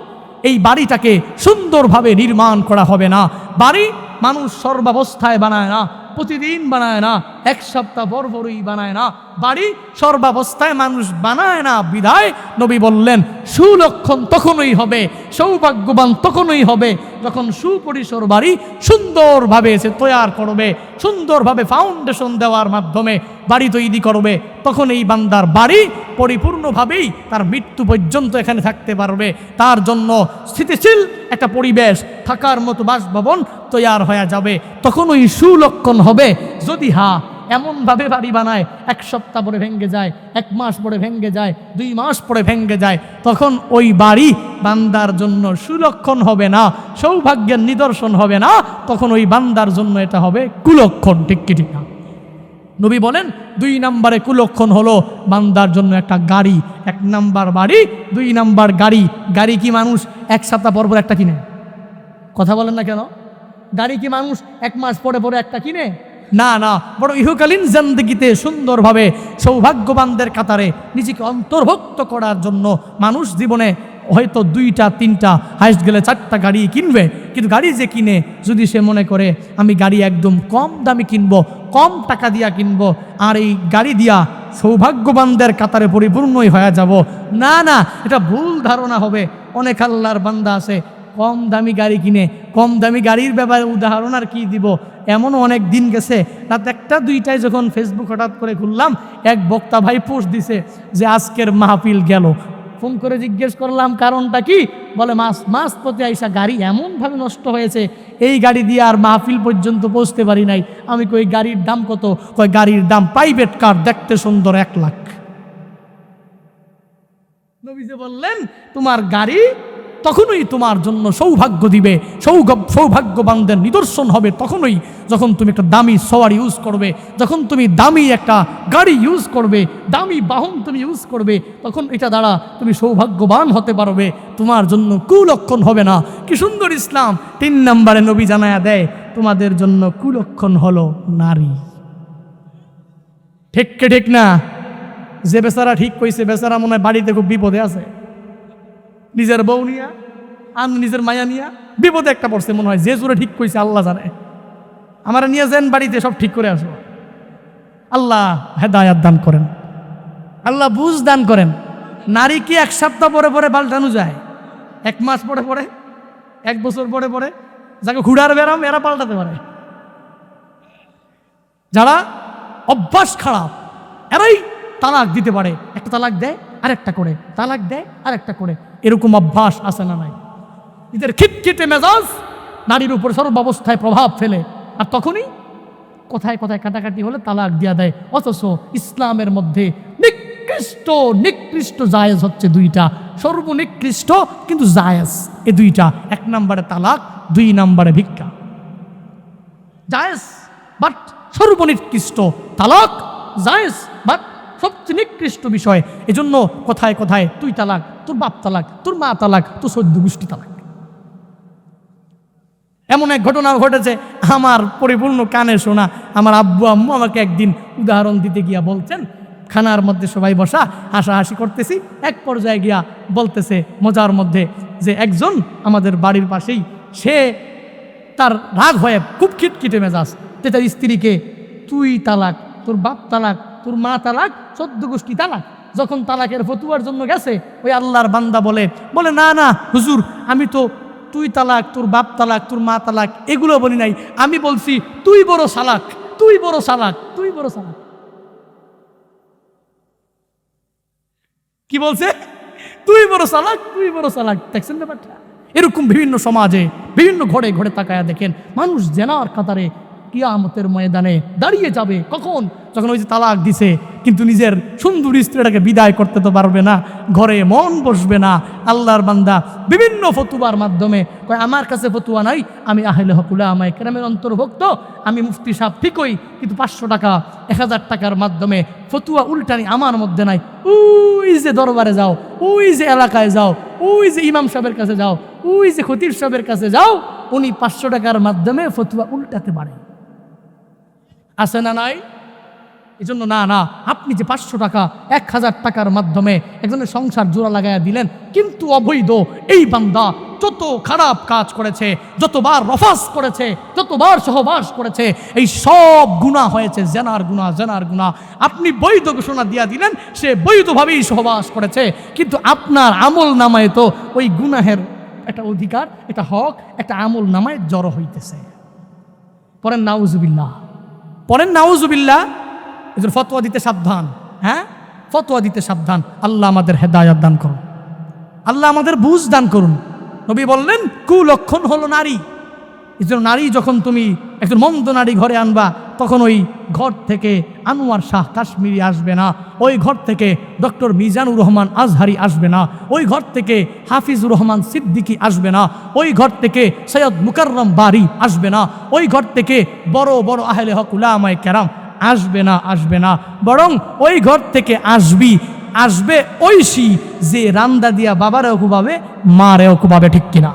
এই বাড়িটাকে সুন্দরভাবে নির্মাণ করা হবে না। বাড়ি মানুষ সর্বাবস্থায় বানায় না, প্রতিদিন বানায় না, 1 সপ্তাহ পরই বানায় না, বাড়ি সর্বাবস্থায় মানুষ বানায় না। বিধায় নবী বললেন সুলক্ষণ তখনই হবে, সৌভাগ্যবান তখনই হবে যখন সুপরিসর বাড়ি সুন্দরভাবে সে তৈয়ার করবে, সুন্দরভাবে ফাউন্ডেশন দেওয়ার মাধ্যমে বাড়ি তৈরি করবে। তখন এই বান্দার বাড়ি পরিপূর্ণভাবেই তার মৃত্যু পর্যন্ত এখানে থাকতে পারবে। তার জন্য স্থিতিশীল একটা পরিবেশ, থাকার মতো বাসভবন তৈয়ার হয়ে যাবে। তখন ওই সুলক্ষণ হবে যদি এমনভাবে বাড়ি বানায় 1 সপ্তাহ পরে ভেঙে যায়, 1 মাস পরে ভেঙে যায়, 2 মাস পরে ভেঙে যায়। তখন ওই বাড়ি বান্দার জন্য সুলক্ষণ হবে না, সৌভাগ্যের নিদর্শন হবে না, তখন ওই বান্দার জন্য এটা হবে কুলক্ষণ। ঠিক কি ঠিক না? নবী বলেন 2 নম্বরে কুলক্ষণ হলো বান্দার জন্য একটা গাড়ি। 1 নাম্বার বাড়ি, 2 নাম্বার গাড়ি। গাড়ি কি মানুষ 1 সপ্তাহ পর পর একটা কিনে? কথা বলেন না কেন? গাড়ি কি মানুষ 1 মাস পরে পরে একটা কিনে? না না, বড় ইহকালীন জিন্দেগিতে সুন্দরভাবে সৌভাগ্যবানদের কাতারে নিজেকে অন্তর্ভুক্ত করার জন্য মানুষ জীবনে হয়তো 2টা 3টা হাইস্ট গেলে 4টা গাড়ি কিনবে। কিন্তু গাড়ি যে কিনে, যদি সে মনে করে আমি গাড়ি একদম কম দামে কিনবো, কম টাকা দিয়া কিনবো, আর এই গাড়ি দিয়া সৌভাগ্যবানদের কাতারে পরিপূর্ণই হয়ে যাব, না না, এটা ভুল ধারণা হবে। অনেক আল্লাহর বান্দা আছে কম দামি গাড়ি কিনে। কম দামি গাড়ির ব্যাপারে উদাহরণ আর কি দিব, এমনও অনেক দিন গেছে রাত 1টা 2টায় যখন ফেসবুক হঠাৎ করে খুললাম, এক বক্তা ভাই পোস্ট দিছে যে আজকের মাহফিল গেল। ফোন করে জিজ্ঞেস করলাম কারণটা কি, বলে মাস প্রতি আইসা গাড়ি এমনভাবে নষ্ট হয়েছে, এই গাড়ি দিয়ে আর মাহফিল পর্যন্ত পৌঁছতে পারি নাই। আমি কই গাড়ির দাম কত? কয় গাড়ির দাম প্রাইভেট কার, দেখতে সুন্দর 1 লাখ। নবী যে বললেন তোমার গাড়ি তখনই তোমার জন্য সৌভাগ্য দিবে, সৌভাগ্যবানদের নিদর্শন হবে তখনই যখন তুমি একটা দামি সওয়ার ইউজ করবে, যখন তুমি দামি একটা গাড়ি ইউজ করবে, দামি বাহন তুমি ইউজ করবে, তখন এটা দ্বারা তুমি সৌভাগ্যবান হতে পারবে, তোমার জন্য কুলক্ষণ হবে না। কি সুন্দর ইসলাম! 3 নম্বরে নবী জানায়া দেয় তোমাদের জন্য কুলক্ষণ হলো নারী। ঠিক কে ঠিক না? যে বেচারা ঠিক কইছে, বেচারা মনে হয় বাড়িতে খুব বিপদে আছে, নিজের বউ নিয়া আর নিজের মায়া নিয়া বিপদে একটা পড়ছে মনে হয়। যে জোরে ঠিক কইছে আল্লাহ জানে। আমার নিয়ে যান বাড়িতে, সব ঠিক করে আসো। আল্লাহ হেদায়াত দান করেন, আল্লাহ বুঝ দান করেন। নারী কি 1 সপ্তাহ পরে পরে পাল্টানো যায়? 1 মাস পরে পরে, 1 বছর পরে পরে? যাকে ঘুরার বেরাম এরা পাল্টাতে পারে। যারা অভ্যাস খারাপ এরাই তালাক দিতে পারে। একটা তালাক দেয় আরেকটা করে, তালাক দেয় আরেকটা করে। এরকম অভ্যাস আছে না নাই? নিজের খিটখিটে মেজাজ নারীর উপর সর্বাবস্থায় প্রভাব ফেলে, আর তখনই কোথায় কোথায় কাটাকাটি হলে তালাক দিয়া দেয়। অথচ ইসলামের মধ্যে নিকৃষ্ট জায়েজ হচ্ছে 2টা, সর্বনিকৃষ্ট কিন্তু জায়েজ এই 2টা। 1 নম্বরে তালাক, 2 নম্বরে ভিক্ষা। জায়েজ বাট সর্বনিকৃষ্ট, তালাক জায়েজ বাট সবচেয়ে নিকৃষ্ট বিষয়। এজন্য কোথায় কোথায় তুই তালাক, তোর বাপ তালাক, তোর মা তালাক, তোর 14 গোষ্ঠী তালাক। এমন এক ঘটনা ঘটেছে আমার পরিপূর্ণ কানে শোনা। আমার আব্বু আম্মু আমাকে একদিন উদাহরণ দিতে গিয়া বলছেন, খানার মধ্যে সবাই বসা হাসাহাসি করতেছি, এক পর্যায়ে গিয়া বলতেছে মজার মধ্যে যে একজন আমাদের বাড়ির পাশেই, সে তার রাগ হয়ে খুব খিটখিটে মেজাজ, তার স্ত্রীকে তুই তালাক, তোর বাপ তালাক, তোর মা তালাক, 14 গোষ্ঠী তালাক। যখন তালাকের ফতুয়ার জন্য গেছে, ওই আল্লাহর বান্দা বলে না না হুজুর, আমি তো তুই তালাক, তোর বাপ তালাক, তোর মা তালাক এগুলো বলি নাই, আমি বলছি তুই বড় সালাক, তুই বড় সালাক, তুই বড় সালাক। কি বলছে? তুই বড় সালাক, তুই বড় সালাক। দেখছেন ব্যাপারটা? এরকম বিভিন্ন সমাজে বিভিন্ন ঘরে ঘরে তাকায়া দেখেন, মানুষ জেনার কাতারে কিয়ামতের ময়দানে দাঁড়িয়ে যাবে। কখন? যখন ওই যে তালাক দিছে, কিন্তু নিজের সুন্দর স্ত্রীটাকে বিদায় করতে তো পারবে না, ঘরে মন বসবে না। আল্লাহর বান্দা বিভিন্ন ফতুয়ার মাধ্যমে কয় আমার কাছে ফতুয়া নাই, আমি আহলে হক উলামায়ে কেরামের অন্তর্ভুক্ত, আমি মুফতি সাহেব ঠিকই, কিন্তু 500 টাকা 1000 টাকার মাধ্যমে ফতুয়া উল্টানি আমার মধ্যে নাই। ওই যে দরবারে যাও, ওই যে এলাকায় যাও, ওই যে ইমাম সাহেবের কাছে যাও, ওই যে খতিব সাহেবের কাছে যাও, উনি 500 টাকার মাধ্যমে ফতুয়া উল্টাতে পারে। আছে না নাই? এই জন্য না না, আপনি যে 500 টাকা 1000 টাকার মাধ্যমে একজনের সংসার জোড়া লাগাইয়া দিলেন, কিন্তু অবৈধ এই বান্দা যত খারাপ কাজ করেছে, যতবার রফাস করেছে, যতবার সহবাস করেছে, এই সব গুনাহ হয়েছে জেনার গুনাহ, জেনার গুনাহ। আপনি বৈধ ঘোষণা দিয়া দিলেন, সে বৈধভাবেই সহবাস করেছে, কিন্তু আপনার আমল নামায় তো ওই গুনাহের একটা অধিকার, একটা হক, একটা আমল নামায় জড়ো হইতেছে। পরেন নাউজুবিল্লাহ, পরেন নাউজুবিল্লাহ। এদের ফতোয়া দিতে সাবধান, হ্যাঁ, ফতোয়া দিতে সাবধান। আল্লাহ আমাদের হেদায়াত দান করুন, আল্লাহ আমাদের বুঝ দান করুন। নবী বললেন কুলক্ষণ হলো নারী। এই জন্য নারী যখন তুমি একজন মন্দ নারী ঘরে আনবা, তখন ওই ঘর থেকে আনোয়ার শাহ কাশ্মীরি আসবে না, ওই ঘর থেকে ডক্টর মিজানুর রহমান আজহারি আসবে না, ওই ঘর থেকে হাফিজুর রহমান সিদ্দিকী আসবে না, ওই ঘর থেকে সৈয়দ মুকাররম বারি আসবে না, ওই ঘর থেকে বড় বড় আহলে হক উলামায়ে কেরাম আসবে না, বরং ওই ঘর থেকে আসবে ঐশী যে রান্দা দিয়া বাবারেও কুবাবে মারেও কুবাবে, ঠিক কিনা?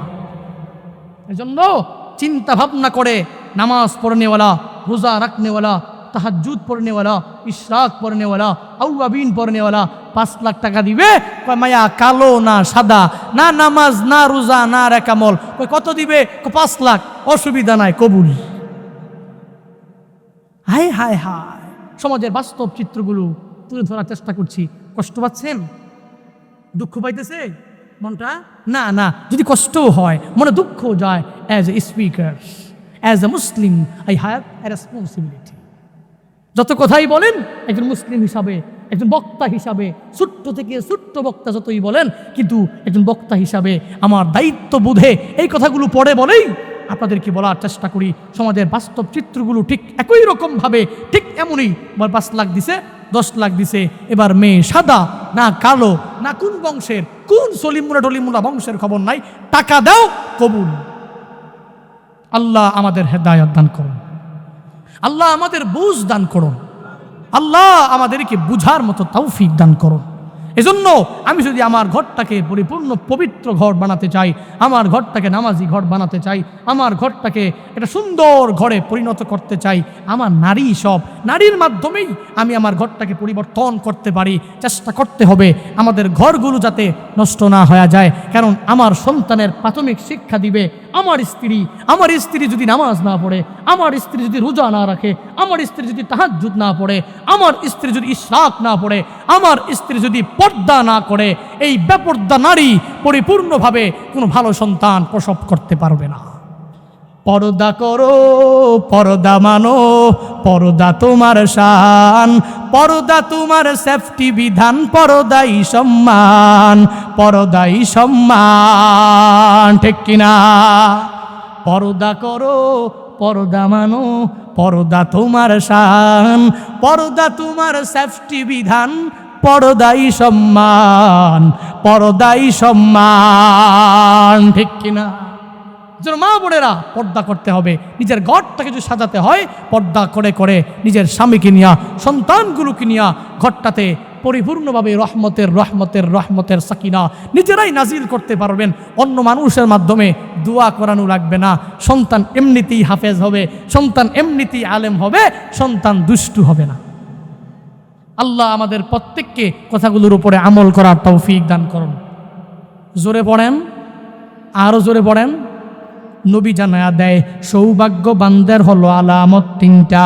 এজন্য চিন্তা ভাবনা করে নামাজ পড়নেওয়ালা, রোজা রাখনেওয়ালা, তাহাজ্জুদ পড়নেওয়ালা, ইশরাক পড়নেওয়ালা, আউয়াবিন পড়নেওয়ালা 5 লাখ টাকা দিবে, কয় মায়া কালো না সাদা, না নামাজ না রোজা না রাকামল, কয় কত দিবে? 5 লাখ, অসুবিধা নাই, কবুল। হায় হায় হায়, সমাজের বাস্তব চিত্রগুলো তুলে ধরার চেষ্টা করছি। কষ্ট পাচ্ছেন? দুঃখ পাইতেছে মনটা? না না, যদি কষ্টও হয়, মনে দুঃখ যায়, as a speaker, as a Muslim I have a responsibility. যত কথাই বলেন একজন মুসলিম হিসাবে, একজন বক্তা হিসাবে, ছোট্ট থেকে ছোট্ট বক্তা যতই বলেন, কিন্তু একজন বক্তা হিসাবে আমার দায়িত্ব বোধে এই কথাগুলো পড়ে বলেই আপনাদেরকে বলার চেষ্টা করি। সমাজের বাস্তব চিত্রগুলো ঠিক একই রকমভাবে, ঠিক এমনই। 5 লাখ দিছে, 10 লাখ দিছে, এবার মেয়ে সাদা না কালো, না কোন বংশের, কোন সলিমুল্লাহ টলিমুল্লাহ বংশের খবর নাই, টাকা দাও, কবুল। আল্লাহ আমাদের হেদায়েত দান করুন, আল্লাহ আমাদের বুঝ দান করুন, আল্লাহ আমাদেরকে বুঝার মতো তৌফিক দান করুন। এজন্য আমি যদি আমার ঘরটাকে পরিপূর্ণ পবিত্র ঘর বানাতে চাই, আমার ঘরটাকে নামাজি ঘর বানাতে চাই, আমার ঘরটাকে একটা সুন্দর ঘরে পরিণত করতে চাই, আমার নারীর মাধ্যমেই আমি আমার ঘরটাকে পরিবর্তন করতে পারি। চেষ্টা করতে হবে আমাদের ঘরগুলো যাতে নষ্ট না হয়ে যায়, কারণ আমার সন্তানের প্রাথমিক শিক্ষা দিবে আমার স্ত্রী যদি নামাজ না পড়ে, আমার স্ত্রী যদি রোজা না রাখে, আমার স্ত্রী যদি তাহাজ্জুদ না পড়ে, আমার স্ত্রী যদি ইশরাক না পড়ে, আমার স্ত্রী যদি পর্দা না করে, এই বেপর্দা নারী পরিপূর্ণভাবে কোনো ভালো সন্তান প্রসব করতে পারবে না। পর্দা করো, পর্দা মানো, পর্দা তোমার শান, পর্দা তোমার সেফটি বিধান, পর্দাই সম্মান, পর্দাই সম্মান, ঠিক কিনা? পর্দা করো, পর্দা মানো, পর্দা তোমার শান, পর্দা তোমার সেফটি বিধান, পর্দাই সম্মান, পর্দাই সম্মান, ঠিক কিনা? যেন মা বোনেরা পর্দা করতে হবে, নিজের ঘরটাকে যদি সাজাতে হয় পর্দা করে করে নিজের স্বামীকে নিয়া, সন্তানগুলোকে নিয়া ঘরটাতে পরিপূর্ণভাবে রহমতের সাকিনা নিজেরাই নাজিল করতে পারবেন। অন্য মানুষের মাধ্যমে দোয়া করানো লাগবে না। সন্তান এমনিতেই হাফেজ হবে, সন্তান এমনিতেই আলেম হবে, সন্তান দুষ্টু হবে না। আল্লাহ আমাদের প্রত্যেককে কথাগুলোর উপরে আমল করার তৌফিক দান করুন। জোরে পড়েন, আরো জোরে পড়েন। নবী জানায়া দেয় সৌভাগ্যবানদের হলো আলামত 3টা।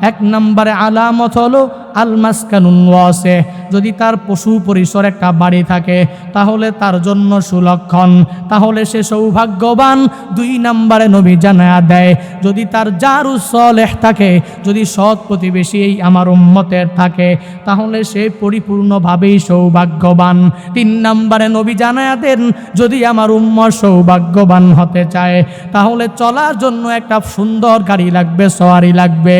1 নম্বরে আলামত হলো আল মাসকানুন ওয়াসি, যদি তার পশু পরিসর একটা বাড়ি থাকে তাহলে তার জন্য সুলক্ষণ, তাহলে সে সৌভাগ্যবান। 2 নম্বরে নবী জানায়া দেয় যদি তার জারুস সালেহ থাকে, যদি সৎ প্রতিবেশী এই আমার উম্মতের থাকে তাহলে সে পরিপূর্ণভাবেই সৌভাগ্যবান। 3 নম্বরে নবী জানায়া দেন যদি আমার উম্মত সৌভাগ্যবান হতে চায় তাহলে চলার জন্য একটা সুন্দর গাড়ি লাগবে, সওয়ারি লাগবে,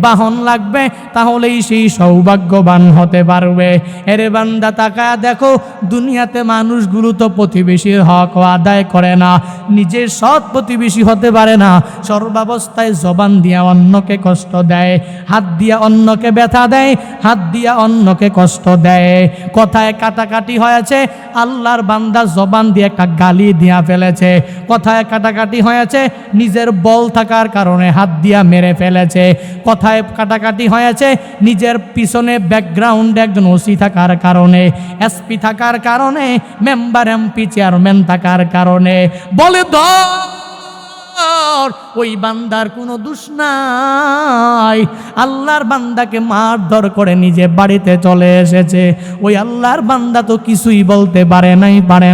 বাহন লাগবে, তাহলেই সেই সৌভাগ্যবান হতে পারবে। এরে বান্দা তাকায়া দেখো, দুনিয়াতে মানুষগুলো তো প্রতিবেশীর হক আদায় করে না, নিজের সৎ প্রতিবেশী হতে পারে না, সর্বাবস্থায় জবান দিয়া অন্যকে কষ্ট দেয়, হাত দিয়া অন্যকে ব্যথা দেয়, হাত দিয়া অন্যকে কষ্ট দেয়। কথায় কাটাকাটি হয়েছে, আল্লাহর বান্দা জবান দিয়ে একটা গালি দিয়া ফেলেছে। কথায় কাটাকাটি হয়েছে, নিজের বল থাকার কারণে হাত দিয়া মেরে ফেলেছে। কথায় কাটাকাটি হয়েছে, নিজের পিছনে ব্যাকগ্রাউন্ডে একজন ওসি থাকার কারণে, এসপি থাকার কারণে, মেম্বার এমপি চেয়ারম্যান থাকার কারণে। বলে ওই বান্দার কোনো দোষ নাই, আল্লাহর বান্দাকে মারধর করে নিজে বাড়িতে চলে এসেছে। ওই আল্লাহর বান্দা তো কিছুই বলতে পারে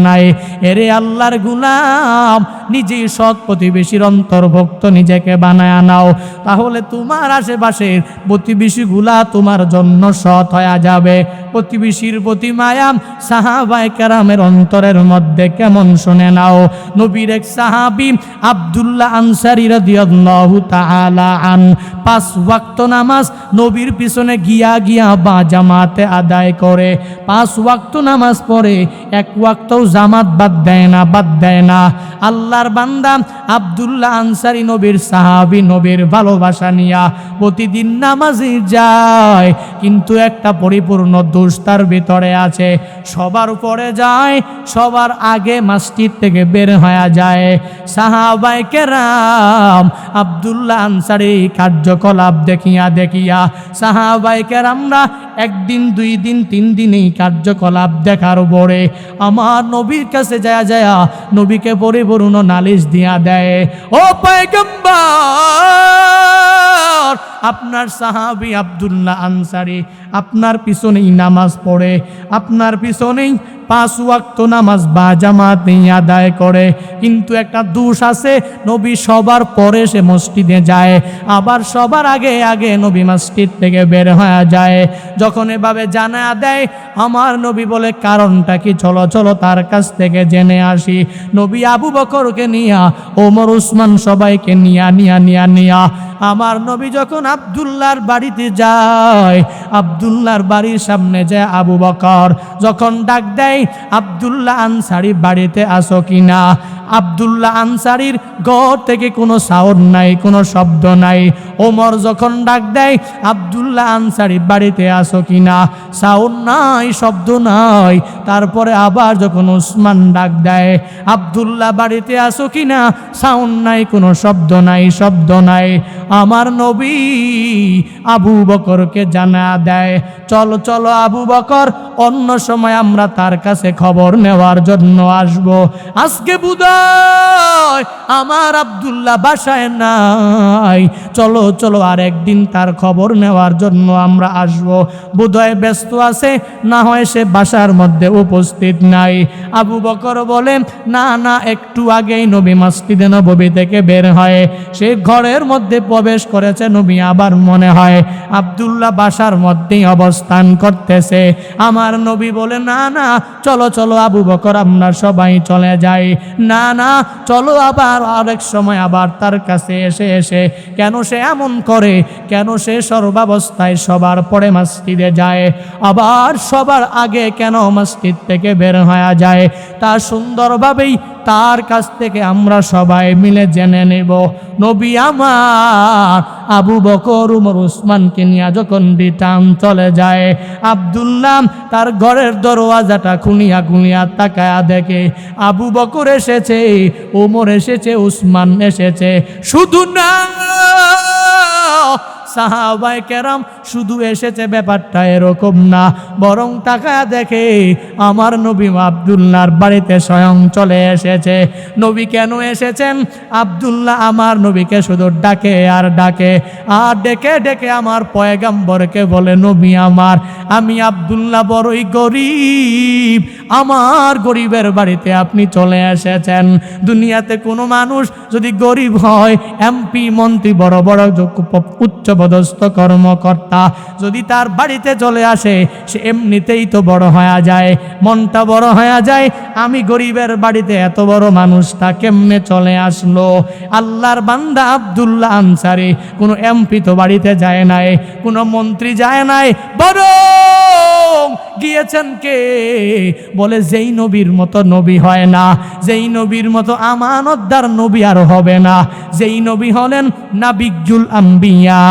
নাই। এরে আল্লাহর গোলাম, নিজেই সৎ প্রতিবেশীর অন্তর্ভুক্ত নিজেকে বানায় নাও, তাহলে তোমার আশেপাশের প্রতিবেশীগুলা তোমার জন্য সৎ হয়ে যাবে। প্রতিবেশীর প্রতি মায়া সাহাবায়ে কেরামের অন্তরের মধ্যে কেমন শুনে নাও। নবীর এক সাহাবী আব্দুল্লাহ আনসারী রাদিয়াল্লাহু তাআলা আন 5 ওয়াক্ত নামাজ নবীর পিছনে গিয়া গিয়া বা জামাতে আদায় করে, 5 ওয়াক্ত নামাজ পড়ে, 1 ওয়াক্তও জামাত বাদ দেয় না। আল্লাহর বান্দা আব্দুল্লাহ আনসারী নবীর সাহাবী, নবীর ভালোবাসা নিয়া প্রতিদিন নামাজে যায়, কিন্তু একটা পরিপূর্ণ দোষ তার ভিতরে আছে। সবার উপরে যায়, সবার আগে মসজিদ থেকে বের হয়ে যায়। সাহাবায়ে কেরাম আব্দুল্লাহ আনসারী কার্যকলাপ দেখিয়া সাহাবায়ে কেরামরা 1 দিন 2 দিন 3 দিন এই কার্যকলাপ দেখার পরে আমার নবীর কাছে যায় নবীকে পরিপূর্ণ নালিশ দিয়া দেয়, ও পয়গম্বর, আপনার সাহাবী আব্দুল্লাহ আনসারী আপনার পিছনেই নামাজ পড়ে, আপনার পিছনেই 5 ওয়াক্ত নামাজ বা জামাতে আদায় করে, কিন্তু একটা দোষ আছে, নবী সবার পরে সে মসজিদে যায়, আবার সবার আগে আগে নবী মসজিদ থেকে বের হয়ে যায়। যখন এভাবে জানা দেয়, আমার নবী বলে কারণটা কি, চলো চলো তার কাছ থেকে জেনে আসি। নবী আবু বকরকে নিয়া, ওমর উসমান সবাইকে নিয়া আমার নবী যখন আব্দুল্লাহর বাড়িতে যায়, আব্দুল্লাহর বাড়ির সামনে যায় আবু বকর যখন ডাক দেয়, আব্দুল্লাহ আনসারী বাড়িতে আসো কিনা। আব্দুল্লাহ আনসারীর ঘর থেকে কোনো সাউন্ড নাই, কোনো শব্দ নাই। ওমর যখন ডাক দেয়, আব্দুল্লাহ আনসারী বাড়িতে আসো কিনা, সাউন্ড নাই, শব্দ নাই। তারপরে আবার যখন উসমান ডাক দেয়, আব্দুল্লাহ বাড়িতে আসো কিনা, সাউন্ড নাই, কোনো শব্দ নাই। আমার নবী আবু বকরকে জানা দেয়, চলো চলো আবু বকর, অন্য সময় আমরা তার কাছে খবর নেওয়ার জন্য আসব, আজকে বুধয় আমার আব্দুল্লাহ বাসায় নাই, চলো চলো আর একদিন তার খবর নেওয়ার জন্য আমরা আসব, বুধয় ব্যস্ত আছে, না হয় সে বাসার মধ্যে উপস্থিত নাই। আবু বকর বলে, না না, একটু আগেই নবী মসজিদে নববী থেকে বের হয়, সে ঘরের মধ্যে প্রবেশ করেছে, নবী আবার মনে হয় আব্দুল্লাহ বাসার মধ্যেই অবস্থান করতেছে। আমার নবী বলে, না না, চলো চলো আবু বকর, আমরা সবাই চলে যাই, না না, চলো আবার আরেক সময় আবার তার কাছে এসে কেন সে এমন করে, কেন সে সর্বাবস্থায় সবার পরে মসজিদে যায়, আবার সবার আগে কেন মসজিদ থেকে বের হয়ে যায়, তা সুন্দরভাবেই তার কাছ থেকে আমরা সবাই মিলে জেনে নেব। নবী আমার আবু বকর উমর উসমানকে নিয়ে যখন রিটার্ন চলে যায়, আব্দুল্লাহ তার ঘরের দরওয়াজাটা খুলিয়া তাকায়া দেখে আবু বকর এসেছে, ওমর এসেছে, উসমান এসেছে, শুধু না সাহাবায়ে কেরাম শুধু এসেছে ব্যাপারটা এরকম না, বরং তাকায়া দেখে আমার নবী আব্দুল্লাহর বাড়িতে স্বয়ং চলে এসেছে। নবী কেন এসেছেন? আব্দুল্লাহ আমার নবীকে শুধু ডাকে আর ডেকে আমার পয়গম্বরকে বলে, নবী আমার, আমি আব্দুল্লাহ বড়ই গরিব, আমার গরিবের বাড়িতে আপনি চলে এসেছেন। দুনিয়াতে কোনো মানুষ যদি গরিব হয়, এমপি মন্ত্রী বড় বড় উচ্চপদস্থ কর্মকর্তা যদি তার বাড়িতে চলে আসে, সে এমনিতেই তো বড় হয়ে যায়, মনটা বড় হয়ে যায়, আমি গরিবের বাড়িতে এত বড় মানুষটা কেমনে চলে আসলো। আল্লাহর বান্দা আব্দুল্লাহ আনসারী কোনো এমপি তো বাড়িতে যায় নাই, কোনো মন্ত্রী যায় নাই, বরং গিয়েছেন কে? বলে যেই নবীর মতো নবী হয় না, যেই নবীর মতো আমানতদার নবী আর হবে না, যেই নবী হলেন নাবিয়্যুল আম্বিয়া,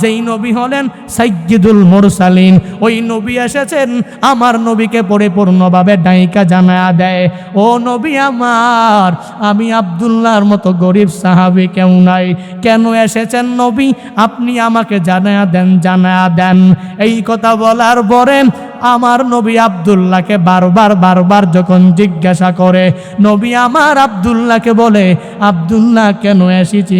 যেই নবী হলেন সাইয়্যিদুল মুরসালিন, ওই নবী এসেছেন। আমার নবীকে পরিপূর্ণভাবে ডাইকা জানায়া দেয়, ও নবী আমার, আমি আব্দুল্লাহর মতো গরিব সাহাবী কেউ নাই, কেন এসেছেন নবী, আপনি আমাকে জানায়া দেন। এই কথা বলার পরে আমার নবী আব্দুল্লাহকে বারবার যখন জিজ্ঞাসা করে, নবী আমার আব্দুল্লাহকে বলে, আব্দুল্লাহ কেন এসেছি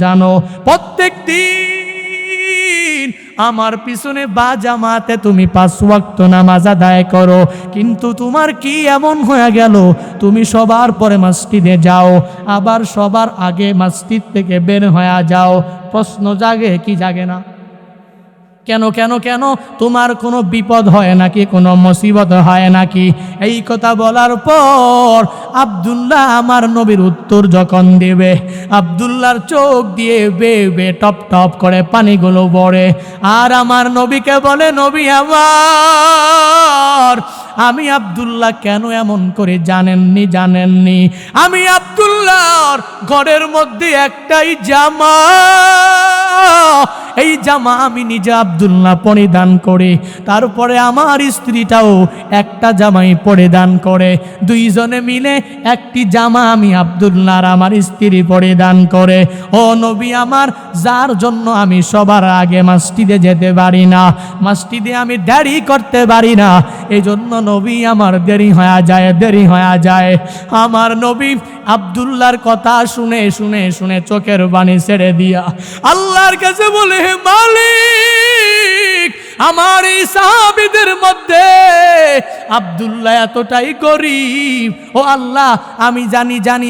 জানো, প্রত্যেক দিন আমার পিছনে বা জামাতে তুমি 5 ওয়াক্ত নামাজ আদায় করো, কিন্তু তোমার কি এমন হয়ে গেল, তুমি সবার পরে মসজিদে যাও, আবার সবার আগে মসজিদ থেকে বের হয়ে যাও। প্রশ্ন জাগে কি জাগে না? কেন কেন কেন তোমার কোনো বিপদ হয় নাকি, কোনো মুসিবত হয় নাকি? এই কথা বলার পর আব্দুল্লাহ আমার নবীর উত্তর যখন দেবে, আব্দুল্লাহর চোখ দিয়ে বেয়ে বেয়ে টপ টপ করে পানিগুলো পড়ে। আর আমার নবীকে বলে, নবী আমার, আমি আব্দুল্লাহ কেন এমন করে জানেননি? আমি আব্দুল্লাহর ঘরের মধ্যে একটাই জামা, এই জামা আমি নিজে আব্দুল্লাহ পরিধান করে, তারপরে আমার স্ত্রীটাও একটা জামাই পরিধান করে, দুইজনে মিলে একটি জামা আমি আব্দুল্লাহ আর আমার স্ত্রী পরিধান করে। ও নবী আমার, যার জন্য আমি সবার আগে মসজিদে যেতে পারি না, মসজিদে আমি দেরি করতে পারি না, এই জন্য নবী আমার দেরি হয়ে যায়। আমার নবী আব্দুল্লাহর কথা শুনে শুনে শুনে চোখের পানি ছেড়ে দিয়া আল্লাহর কাছে বলে, হে মালিক, আমার এই সাহাবীদের মধ্যে আব্দুল্লাহ এতটাই গরিব। ও আল্লাহ, আমি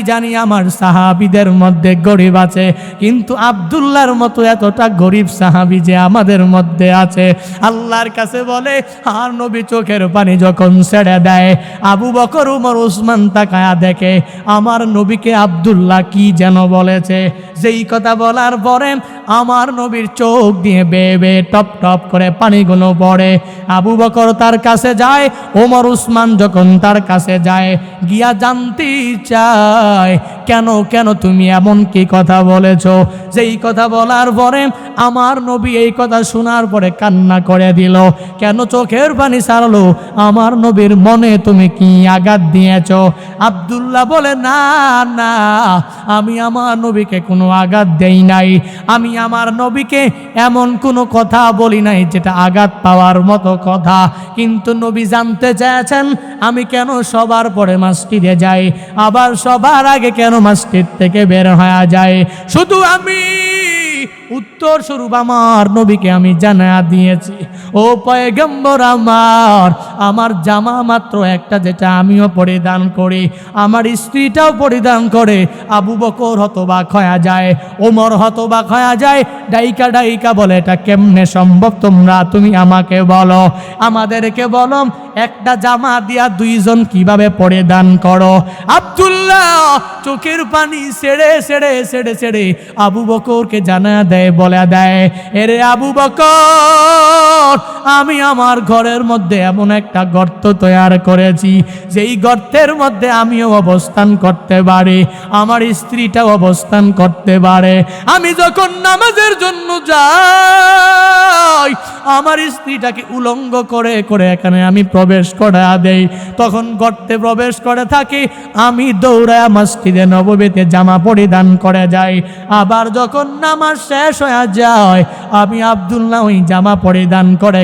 জানি আমার সাহাবীদের মধ্যে গরিব আছে, কিন্তু আব্দুল্লাহর মতো এতটা গরিব সাহাবী যে আমাদের মধ্যে আছে। আল্লাহর কাছে বলে, আর নবী চোখের পানি যখন ছেড়ে দেয়, আবু বকর, উমর, উসমান তাকায়া দেখে আমার নবীকে আব্দুল্লাহ কি যেন বলেছে। যেই কথা বলার পরে আমার নবীর চোখ দিয়ে বেয়ে বেয়ে টপ টপ করে পানিগুলো পড়ে। আবু বকর তার কাছে যায়, ওমর, উসমান যখন তার কাছে যায়, গিয়া জানতে চায়, কেন তুমি এমন কি কথা বলেছো? যেই কথা বলার পরে আমার নবী এই কথা শোনার পরে কান্না করে দিল। কেন চোখের পানি ছাড়লো? আমার নবীর মনে তুমি কি আঘাত দিয়েছ? আব্দুল্লাহ বলে, না, আমি আমার নবীকে কোনো আঘাত দেই নাই, আমি আমার নবীকে এমন কোনো কথা বলি নাই যেটা আঘাত পাওয়ার মতো কথা। কিন্তু নবী জানতে চেয়েছেন আমি কেন সবার পরে মসজিদে যাই, আবার সবার আগে কেন মসজিদ থেকে বের হয়ে যায়। শুধু আমি উত্তর স্বরূপ আমার নবীকে আমি জানা দিয়েছি, ও পয়গম্বর আমার জামা মাত্র একটা, যেটা আমিও পরিধান করি, আমার স্ত্রীটাও পরিধান করে। আবু বকর হতবাক হয়ে যায়, ওমর হতবাক হয়ে যায়, ডাইকা বলে, এটা কেমনে সম্ভব? তুমি আমাকে বলো, আমাদেরকে বলো, একটা জামা দিয়া দুইজন কিভাবে পরিধান করো? আব্দুল্লাহ চোখের পানি ছেড়ে আবু বকরকে জানা দেয়, বলে দেয়, এরে আবু বকর, আমি আমার ঘরের মধ্যে এমন একটা গর্ত তৈরি করেছি, যেই গর্তের মধ্যে আমিও অবস্থান করতে পারি, আমার স্ত্রীটাও অবস্থান করতে পারে। আমি যখন নামাজের জন্য যাই, আমার স্ত্রীটাকে উলঙ্গ করে এখানে আমি প্রবেশ করে দেই, তখন গর্তে প্রবেশ করে থাকি, আমি দৌড়ায় মসজিদে নববীতে জামা পরিধান করে যাই। আবার যখন নামাজ শেষ হয়ে যায়, আমি আব্দুল্লাহ ওই জামা পরিধান করে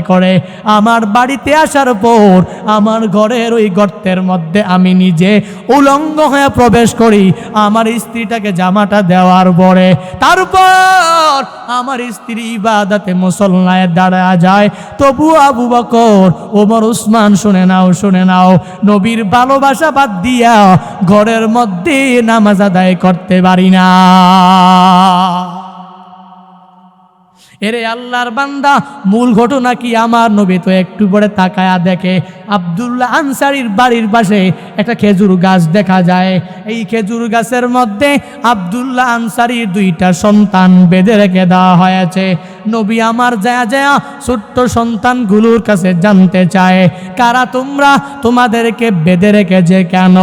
আমার বাড়িতে আসার পর আমার ঘরের ওই গর্তের মধ্যে আমি নিজে উলঙ্গ হয়ে প্রবেশ করি, আমার স্ত্রীটাকে জামাটা দেওয়ার পরে তারপর আমার স্ত্রী ইবাদতে মুসল্লায় দাঁড়ায় যায়। তবু আবু বকর, ওমর, উসমান, শুনে নাও, নবীর ভালোবাসা বাদ দিয়া ঘরের মধ্যে নামাজ আদায় করতে পারি না। এরে আল্লাহর বান্দা, মূল ঘটনা কি? আমার নবী তো একটু পরে তাকায়া দেখে আব্দুল্লাহ আনসারীর বাড়ির পাশে একটা খেজুর গাছ দেখা যায়। এই খেজুর গাছের মধ্যে আব্দুল্লাহ আনসারীর দুইটা সন্তান বেঁধে রেখে দেওয়া হয়েছে। নবী আমার যায় ছোট্ট সন্তানগুলোর কাছে জানতে চায়, কারা তোমরা, তোমাদেরকে বেঁধে রেখেছে কেন?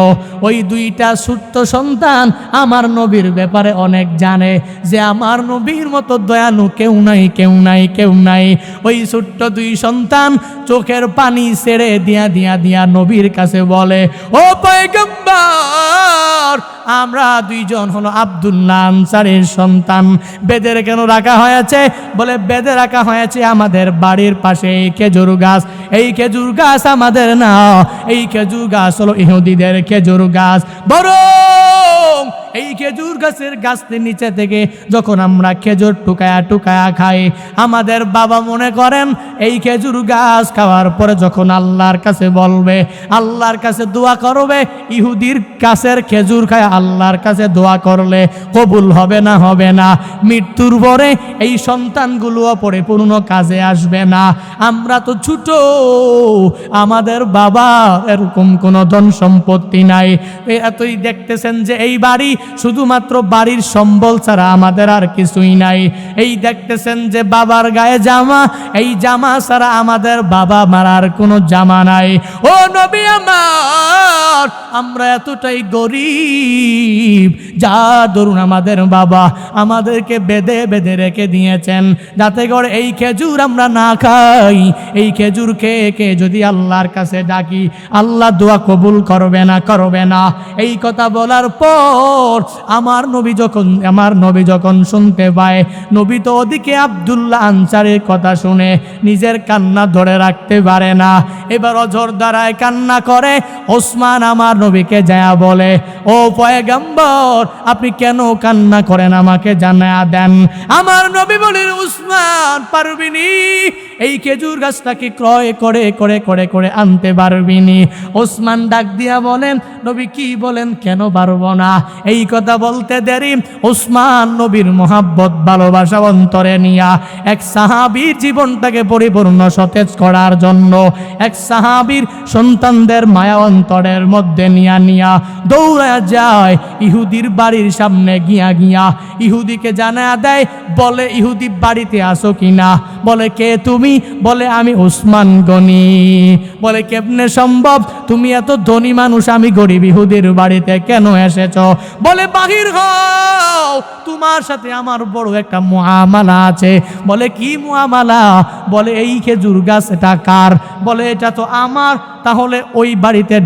ওই দুইটা ছোট্ট সন্তান আমার নবীর ব্যাপারে অনেক জানে, যে আমার নবীর মতো দয়ালু কেউ নাই। ওই ছোট্ট দুই সন্তান চোখের পানি ছেড়ে দিয়া নবীর কাছে বলে, ও পয়গম্বর, আমরা দুইজন হলো আব্দুল্লাহ আনসারীর সন্তান, বেঁধে কেন রাখা হয়েছে? বলে, বেঁধে রাখা হয়েছে আমাদের বাড়ির পাশে এই খেজুর গাছ। এই খেজুর গাছ আমাদের না, এই খেজুর গাছ হলো ইহুদিদের খেজুর গাছ। বরং এই খেজুর গাছের গাছের নিচে থেকে যখন আমরা খেজুর টুকায়া টুকায়া খাই, আমাদের বাবা মনে করেন এই খেজুর গাছ খাওয়ার পরে যখন আল্লাহর কাছে বলবে, আল্লাহর কাছে দোয়া করবে, ইহুদির গাছের খেজুর খায় আল্লাহর কাছে দোয়া করলে কবুল হবে না? হবে না। মৃত্যুর পরে এই সন্তানগুলোও পরিপূর্ণ কাজে আসবে না। আমরা তো ছোট, আমাদের বাবা এরকম কোনো ধন সম্পত্তি নাই। এতই দেখতেছেন যে এই বাড়ি শুধুমাত্র বাড়ির সম্বল ছাড়া আমাদের আর কিছুই নাই। এই দেখতেছেন যে বাবার গায়ে জামা, এই জামা ছাড়া আমাদের বাবা মারার কোনো জামা নাই। ও নবী আমার, আমরা এতটাই গরিব যা ধরুন আমাদের বাবা আমাদেরকে বেঁধে বেঁধে রেখে দিয়েছেন যাতে করে এই খেজুর আমরা না খাই। এই খেজুর খেয়ে খেয়ে যদি আল্লাহর কাছে ডাকি, আল্লাহ দোয়া কবুল করবে না? করবে না। এই কথা বলার পর আমার নবী যখন শুনতে পায়, নবী তো ওদিকে আব্দুল্লাহ আনসারীর কথা শুনে নিজের কান্না ধরে রাখতে পারে না, এবার অঝর দ্বারায় কান্না করে। ওসমান আমার নবীকে যায়া বলে, ও পয়গম্বর, আপনি কেন কান্না করেন আমাকে জানায়া দেন। আমার নবী বলেন, উসমান পারবিনি, এই খেজুর গাছটাকে ক্রয় করে করে করে করে আনতে পারবিনি? ওসমান ডাক দিয়া বলেন, নবী কি বলেন, কেন পারবো না? এই কথা বলতে দেরি ওসমান নবীর মোহাব্বত ভালোবাসা অন্তরে নিয়া এক সাহাবীর জীবনটাকে পরিপূর্ণ সতেজ করার জন্য, এক সাহাবীর সন্তানদের মায়া অন্তরের মধ্যে নিয়া দৌড়া যায় ইহুদির বাড়ির সামনে গিয়া ইহুদিকে জানা দেয়। বলে, ইহুদি বাড়িতে আসো কিনা? বলে, কে তুমি? বলে, আমি ওসমান গনি। বলে, কেমনে সম্ভব? তুমি এত ধনী মানুষ, আমি গরিব, ইহুদির বাড়িতে কেন এসেছ? বলে, বাহির হও, তোমার সাথে আমার বড় একটা মুআমালা আছে। বলে, কি মুআমালা? বলে, এই খেজুর গাছ এটা কার? বলে, এটা তো আমার। তাহলে ওই বাড়িতে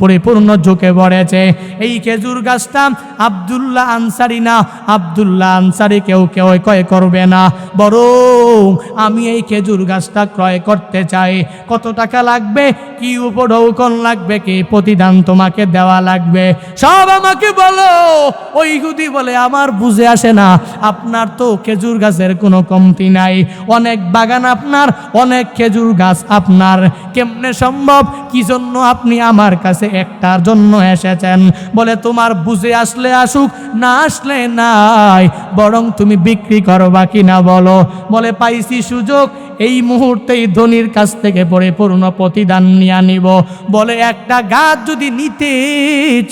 পরিপূর্ণ ঝুঁকে পড়েছে। এই খেজুর গাছটা আব্দুল্লাহ আনসারী না, আব্দুল্লাহ আনসারী কেউ ক্রয় করবে না, বরং আমি এই খেজুর গাছটা ক্রয় করতে চাই। কত টাকা লাগবে, কি উপঢৌকন লাগবে, কি প্রতিদান তোমাকে দেওয়া লাগবে, সব আমাকে বলো। ওই ইহুদি বলে, আমার বুঝে আসে না, আপনার তো খেজুর গাছের কোনো কমতি নাই, অনেক বাগান আপনার, অনেক খেজুর গাছ আপনার, কেমনে সম্ভব? কি জন্য আপনি আমার কাছে একটার জন্য এসেছেন? বলে, তোমার বুঝে আসলে আসুক, না আসলে নাই, বরং তুমি বিক্রি করবা কিনা বলো। বলে, পাইছি সুযোগ, এই মুহূর্তেই ধনির কাছ থেকে পরিপূর্ণ প্রতিদান নিয়ে নিব। বলে, একটা গাছ যদি নিতে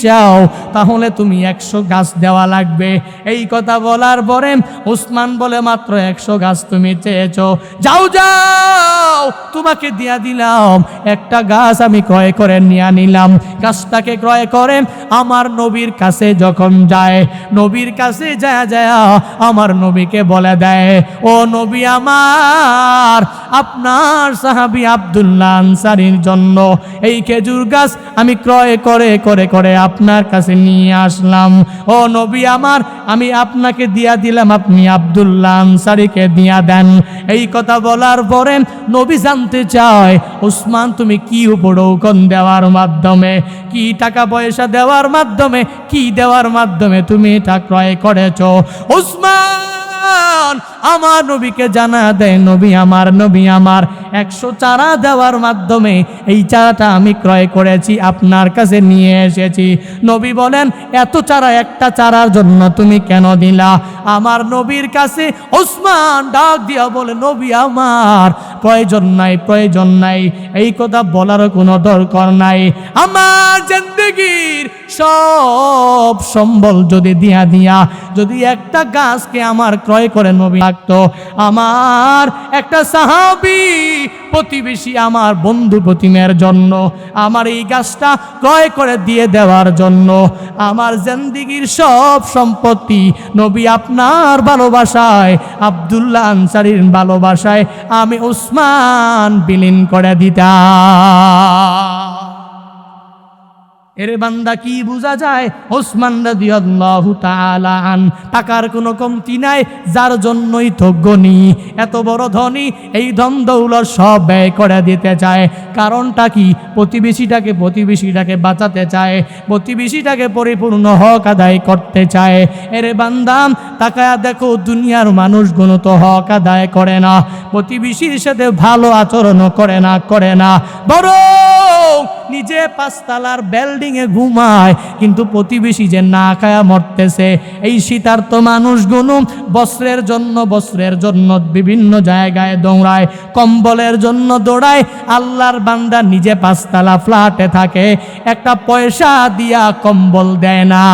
চাও তাহলে তুমি 100 গাছ দেওয়া লাগবে। এই কথা বলার পরে ওসমান বলে, মাত্র 100 গাছ তুমি চেয়েছো, যাও যাও, তোমাকে দিয়া দিলাম, একটা গাছ আমি ক্রয় করে নিয়ে নিলাম। গাছটাকে ক্রয় করে আমার নবীর কাছে যখন যায়, নবীর কাছে যায় আমার নবীকে বলে দেয়, ও নবী আমার, আপনার সাহাবী আব্দুল্লাহ আনসারীর জন্য এই খেজুর গাছ আমি ক্রয় করে করে করে আপনার কাছে নিয়ে আসলাম। ও নবী আমার, আমি আপনাকে দিয়া দিলাম, আপনি আব্দুল্লাহ আনসারীকে দিয়া দেন। এই কথা বলার পরে নবী জানতে চায়, ওসমান তুমি কি উপঢৌকন দেওয়ার মাধ্যমে, কি টাকা পয়সা দেওয়ার মাধ্যমে, কি দেওয়ার মাধ্যমে তুমি এটা ক্রয় করেছো? ওসমান আমার নবীকে জানা দেয়, নবী আমার 100 চারা দেওয়ার মাধ্যমে এই চারাটা আমি ক্রয় করেছি, আপনার কাছে নিয়ে এসেছি। নবী বলেন, এত চারা একটা চারার জন্য তুমি কেন দিলা? আমার নবীর কাছে ওসমান ডাক দিয়া বলে, নবী আমার, প্রয়োজন নাই, প্রয়োজন নাই, এই কথা বলারও কোনো দরকার নাই। আমার জিন্দেগির সব সম্বল যদি দিয়া যদি একটা গাছকে আমার ক্রয় করে নবী লাগতো, আমার একটা সাহাবী প্রতিবেশী, আমার বন্ধু প্রতিমের জন্য, আমার এই গাছটা ক্রয় করে দিয়ে দেওয়ার জন্য আমার জিন্দেগির সব সম্পত্তি নবী আপনার ভালোবাসায়, আব্দুল্লাহ আনসারীর ভালোবাসায় আমি ওসমান বিলীন করে দিতাম। এরে বান্দা কি বোঝা যায়? ওসমান রাদিয়াল্লাহু তাআলা আন টাকার কোনো কমতি নাই, যার জন্যই তো গনি, এত বড় ধনী, এই ধন দৌলত সব ব্যয় করে দিতে চায়। কারণটা কি? প্রতিবেশীটাকে বাঁচাতে চায়, প্রতিবেশীটাকে পরিপূর্ণ হক আদায় করতে চায়। এরে বান্দা তাকায়া দেখো, দুনিয়ার মানুষগুলো তো হক আদায় করে না, প্রতিবেশীর সাথে ভালো আচরণও করে না, বরং নিজে 5 তলার বিল্ডিংয়ে ঘুমায়, কিন্তু প্রতিবেশী যে না খায়া মরতেছে। এই শীতার্ত মানুষগুলো বস্ত্রের জন্য বিভিন্ন জায়গায় দৌড়ায়, কম্বলের জন্য দৌড়ায়। আল্লাহর বান্দা নিজে 5 তলা ফ্ল্যাটে থাকে, একটা পয়সা দিয়া কম্বল দেয় না।